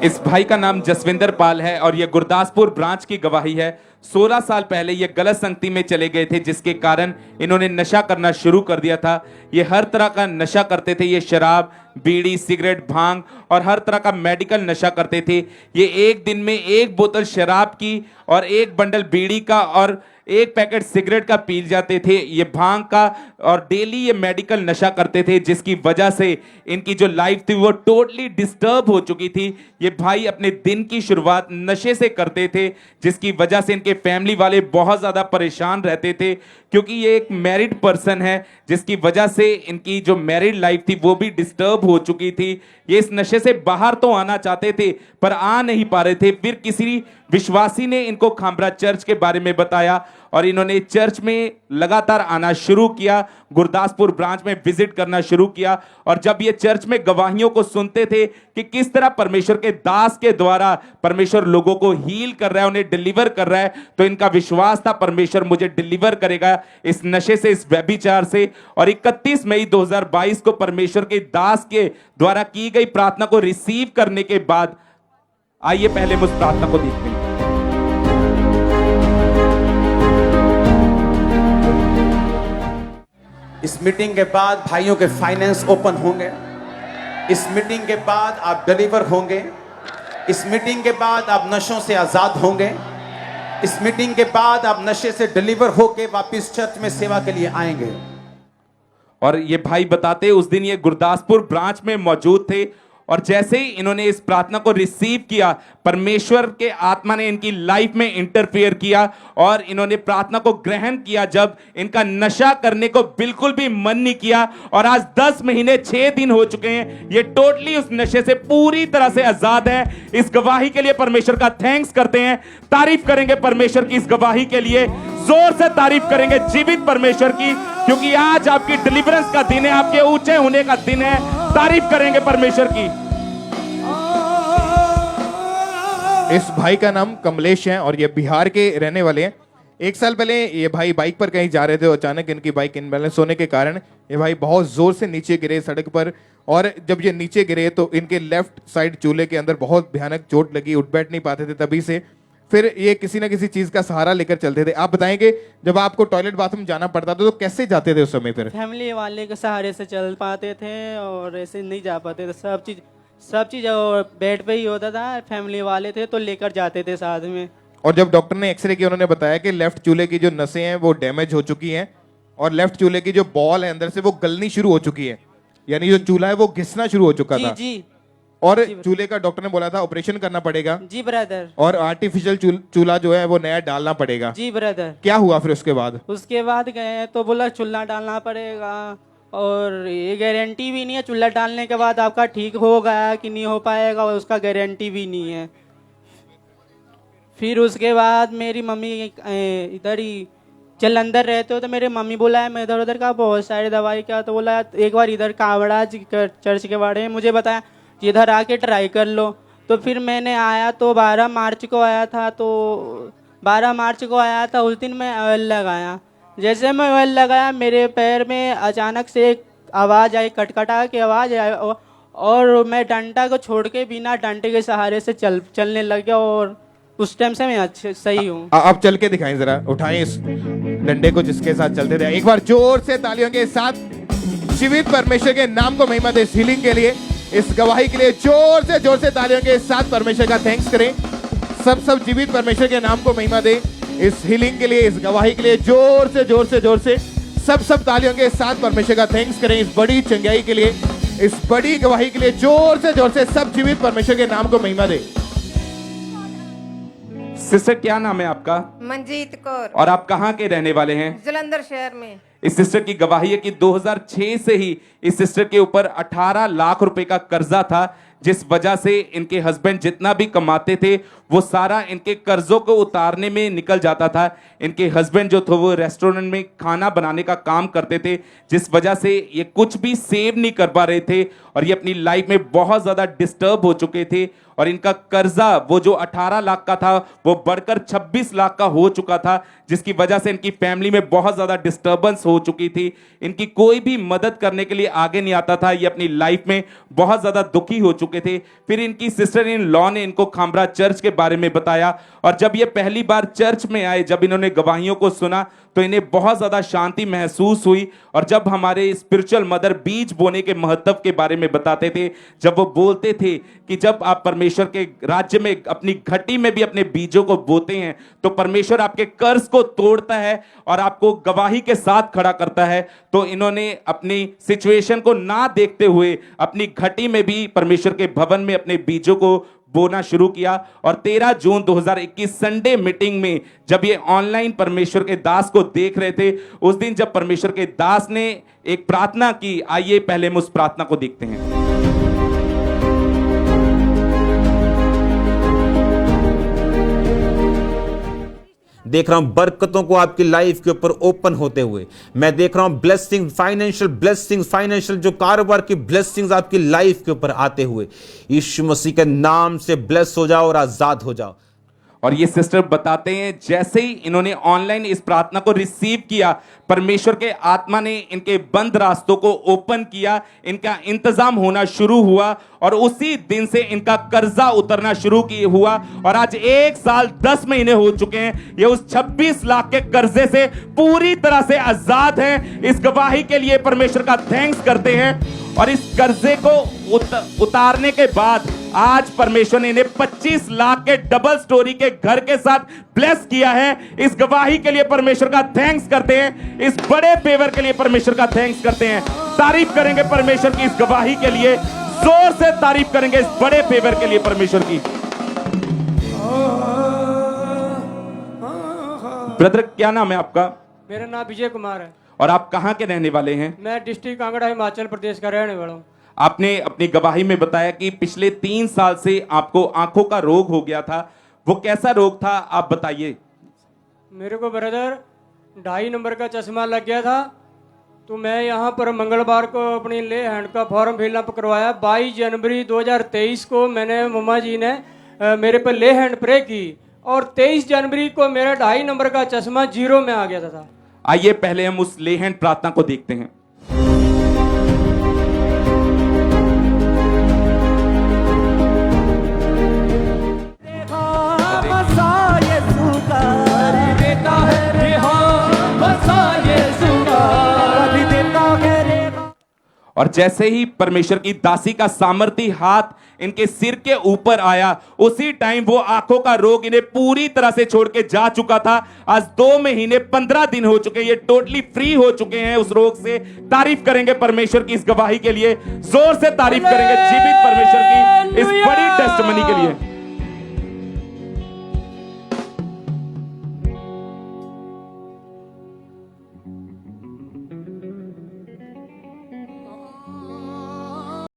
इस भाई का नाम जसविंदर पाल है और ये गुरदासपुर ब्रांच की गवाही है। 16 साल पहले ये गलत संगति में चले गए थे, जिसके कारण इन्होंने नशा करना शुरू कर दिया था। ये हर तरह का नशा करते थे। ये शराब, बीड़ी, सिगरेट, भांग और हर तरह का मेडिकल नशा करते थे। ये एक दिन में 1 बोतल शराब की और 1 बंडल बीड़ी का और 1 पैकेट सिगरेट का पी जाते थे, ये भांग का, और डेली ये मेडिकल नशा करते थे, जिसकी वजह से इनकी जो लाइफ थी वो टोटली डिस्टर्ब हो चुकी थी। ये भाई अपने दिन की शुरुआत नशे से करते थे, जिसकी वजह से इनके फैमिली वाले बहुत ज़्यादा परेशान रहते थे, क्योंकि ये एक मैरिड पर्सन है, जिसकी वजह से इनकी जो मैरिड लाइफ थी वो भी डिस्टर्ब हो चुकी थी। ये इस नशे से बाहर तो आना चाहते थे पर आ नहीं पा रहे थे। फिर किसी विश्वासी ने इनको खामरा चर्च के बारे में बताया और इन्होंने चर्च में लगातार आना शुरू किया, गुरदासपुर ब्रांच में विजिट करना शुरू किया। और जब ये चर्च में गवाहियों को सुनते थे कि किस तरह परमेश्वर के दास के द्वारा परमेश्वर लोगों को हील कर रहा है, उन्हें डिलीवर कर रहा है, तो इनका विश्वास था परमेश्वर मुझे डिलीवर करेगा इस नशे से, इस व्यभिचार से। और 31 मई 2022 को परमेश्वर के दास के द्वारा की गई प्रार्थना को रिसीव करने के बाद, आइए पहले उस प्रार्थना को देखते हैं। इस मीटिंग के बाद भाइयों के फाइनेंस ओपन होंगे। इस मीटिंग के बाद आप डिलीवर होंगे। इस मीटिंग के बाद आप नशों से आजाद होंगे। इस मीटिंग के बाद आप नशे से डिलीवर होके वापस चर्च में सेवा के लिए आएंगे। और ये भाई बताते उस दिन ये गुरदासपुर ब्रांच में मौजूद थे और जैसे ही इन्होंने इस प्रार्थना को रिसीव किया, परमेश्वर के आत्मा ने इनकी लाइफ में इंटरफेयर किया और इन्होंने प्रार्थना को ग्रहण किया। जब इनका नशा करने को बिल्कुल भी मन नहीं किया और आज 10 महीने 6 दिन हो चुके हैं, ये टोटली उस नशे से पूरी तरह से आजाद है। इस गवाही के लिए परमेश्वर का थैंक्स करते हैं, तारीफ करेंगे परमेश्वर की इस गवाही के लिए, जोर से तारीफ करेंगे जीवित परमेश्वर की। क्योंकि आज आपकी डिलीवरेंस का दिन है, आपके ऊंचे होने का दिन है। तारीफ करेंगे परमेश्वर की। इस भाई का नाम कमलेश है और ये बिहार के रहने वाले हैं। 1 साल पहले ये भाई बाइक पर कहीं जा रहे थे और अचानक इनकी बाइक इनबैलेंस होने के कारण ये भाई बहुत जोर से नीचे गिरे सड़क पर, और जब ये नीचे गिरे तो इनके लेफ्ट साइड चूल्हे के अंदर बहुत भयानक चोट लगी, उठ बैठ नहीं पाते थे तभी से। फिर ये किसी ना किसी चीज का सहारा लेकर चलते थे। आप बताएंगे जब आपको टॉयलेट बाथरूम जाना पड़ता था तो कैसे जाते थे उस समय? फिर फैमिली वाले के सहारे से चल पाते थे और ऐसे नहीं जा पाते थे। सब चीज़ और बेड पे ही होता था। फैमिली वाले थे तो लेकर जाते थे साथ में। और जब डॉक्टर ने एक्सरे किया उन्होंने बताया कि लेफ्ट चूल्हे की जो नसें हैं वो डैमेज हो चुकी हैं और लेफ्ट चूल्हे की जो बॉल है अंदर से वो गलनी शुरू हो चुकी है, यानी जो चूल्हा है वो घिसना शुरू हो चुका था। जी और चूल्हे का डॉक्टर ने बोला था ऑपरेशन करना पड़ेगा। जी ब्रदर। और आर्टिफिशियल चूल्हा जो है वो नया डालना पड़ेगा। जी ब्रदर। क्या हुआ फिर उसके बाद? उसके बाद गए तो बोला चूल्हा डालना पड़ेगा और ये गारंटी भी नहीं है चूल्हा डालने के बाद आपका ठीक होगा कि नहीं हो पाएगा, उसका गारंटी भी नहीं है। फिर उसके बाद मेरी मम्मी इधर ही जलंधर रहते हो तो मेरे मम्मी बोला है मैं इधर उधर का बहुत सारी दवाई क्या, तो बोला एक बार इधर कावड़ा चर्च के बारे में मुझे बताया कि इधर आके ट्राई कर लो। तो फिर मैंने आया तो 12 मार्च को आया था, तो 12 मार्च को आया था। उस दिन मैं ऑयल लगाया। जैसे मैं ऑयल लगाया मेरे पैर में अचानक से एक आवाज़ आई, कटकटा की आवाज़ आई और मैं डंडा को छोड़ के बिना डंडे के सहारे से चलने लग गया और उस टाइम से मैं अच्छे सही हूँ। आप चल के दिखाएं जरा, उठाएं इस डंडे को जिसके साथ चलते थे। एक बार जोर से तालियों के साथ जीवित परमेश्वर के नाम को महिमा दे। इस हीलिंग के लिए, इस गवाही के लिए जोर से तालियों के साथ परमेश्वर का थैंक्स करें। सब जीवित परमेश्वर के नाम को महिमा दे। इस हीलिंग के लिए, इस गवाही के लिए जोर से सब तालियों के साथ परमेश्वर का थैंक्स करें। इस बड़ी चंगाई के लिए, इस बड़ी गवाही के लिए जोर से सब जीवित परमेश्वर के नाम को महिमा दे। सिस्टर क्या नाम है आपका? मंजीत कौर। और आप कहाँ के रहने वाले हैं? जलंधर शहर में। इस सिस्टर की गवाही है कि 2006 से ही इस सिस्टर के ऊपर 18 लाख रुपए का कर्जा था, जिस वजह से इनके हस्बैंड जितना भी कमाते थे वो सारा इनके कर्जों को उतारने में निकल जाता था। इनके हस्बैंड जो थे वो रेस्टोरेंट में खाना बनाने का काम करते थे, जिस वजह से ये कुछ भी सेव नहीं कर पा रहे थे और ये अपनी लाइफ में बहुत ज़्यादा डिस्टर्ब हो चुके थे। और इनका कर्जा वो जो 18 लाख का था वो बढ़कर 26 लाख का हो चुका था, जिसकी वजह से इनकी फैमिली में बहुत ज़्यादा डिस्टर्बेंस हो चुकी थी। इनकी कोई भी मदद करने के लिए आगे नहीं आता था। ये अपनी लाइफ में बहुत ज़्यादा दुखी हो चुके थे। फिर इनकी सिस्टर इन लॉ ने इनको खामरा चर्च के बारे में बताया और जब ये पहली बार चर्च में आए, जब इन्होंने गवाहियों को सुना तो इन्हें बहुत ज़्यादा शांति महसूस हुई। और जब हमारे स्पिरिचुअल मदर बीज बोने के महत्व के बारे में बताते थे, जब वो बोलते थे कि जब आप परमेश्वर के राज्य में अपनी घटी में भी अपने बीजों को बोते हैं तो परमेश्वर आपके कर्ज को तोड़ता है और आपको गवाही के साथ खड़ा करता है। तो इन्होंने अपनी सिचुएशन को ना देखते हुए अपनी घटी में भी परमेश्वर के भवन में अपने बीजों को बोना शुरू किया। और 13 जून 2021 संडे मीटिंग में जब ये ऑनलाइन परमेश्वर के दास को देख रहे थे, उस दिन जब परमेश्वर के दास ने एक प्रार्थना की, आइए पहले हम उस प्रार्थना को देखते हैं। देख रहा हूं बरकतों को आपकी लाइफ के ऊपर ओपन होते हुए। मैं देख रहा हूं ब्लेसिंग, फाइनेंशियल जो कारोबार की ब्लेसिंग्स आपकी लाइफ के ऊपर आते हुए। यीशु मसीह के नाम से ब्लेस हो जाओ और आजाद हो जाओ। और ये सिस्टर बताते हैं जैसे ही इन्होंने ऑनलाइन इस प्रार्थना को रिसीव किया, परमेश्वर के आत्मा ने इनके बंद रास्तों को ओपन किया, इनका इंतजाम होना शुरू हुआ और उसी दिन से इनका कर्जा उतरना शुरू हुआ। और आज 1 साल 10 महीने हो चुके हैं, ये उस 26 लाख के कर्जे से पूरी तरह से आजाद हैं। इस गवाही के लिए परमेश्वर का थैंक्स करते हैं। और इस कर्जे को उतारने के बाद आज परमेश्वर ने इन्हें 25 लाख के डबल स्टोरी के घर के साथ ब्लेस किया है। इस गवाही के लिए परमेश्वर का थैंक्स करते हैं। इस बड़े फेवर के लिए परमेश्वर का थैंक्स करते हैं। तारीफ करेंगे परमेश्वर की इस गवाही के लिए, जोर से तारीफ करेंगे इस बड़े फेवर के लिए परमेश्वर की। ब्रदर क्या नाम है आपका? मेरा नाम विजय कुमार है। और आप कहाँ के रहने वाले हैं? मैं डिस्ट्रिक्ट कांगड़ा हिमाचल प्रदेश का रहने वाला हूँ। आपने अपनी गवाही में बताया कि पिछले 3 साल से आपको आंखों का रोग हो गया था। वो कैसा रोग था, आप बताइए। मेरे को ब्रदर 2.5 नंबर का चश्मा लग गया था तो मैं यहाँ पर मंगलवार को अपनी ले हैंड का फॉर्म फिलअप करवाया। 22 जनवरी 2023 को मैंने मम्मा जी ने मेरे पर ले हैंड प्रे की और 23 जनवरी को मेरा 2.5 नंबर का चश्मा 0 में आ गया था। आइए पहले हम उस ले हैंड प्रार्थना को देखते हैं। और जैसे ही परमेश्वर की दासी का सामर्थी हाथ इनके सिर के ऊपर आया, उसी टाइम वो आंखों का रोग इन्हें पूरी तरह से छोड़ के जा चुका था। आज 2 महीने 15 दिन हो चुके, ये टोटली फ्री हो चुके हैं उस रोग से। तारीफ करेंगे परमेश्वर की इस गवाही के लिए, जोर से तारीफ करेंगे जीवित परमेश्वर की इस बड़ी टेस्टमनी के लिए।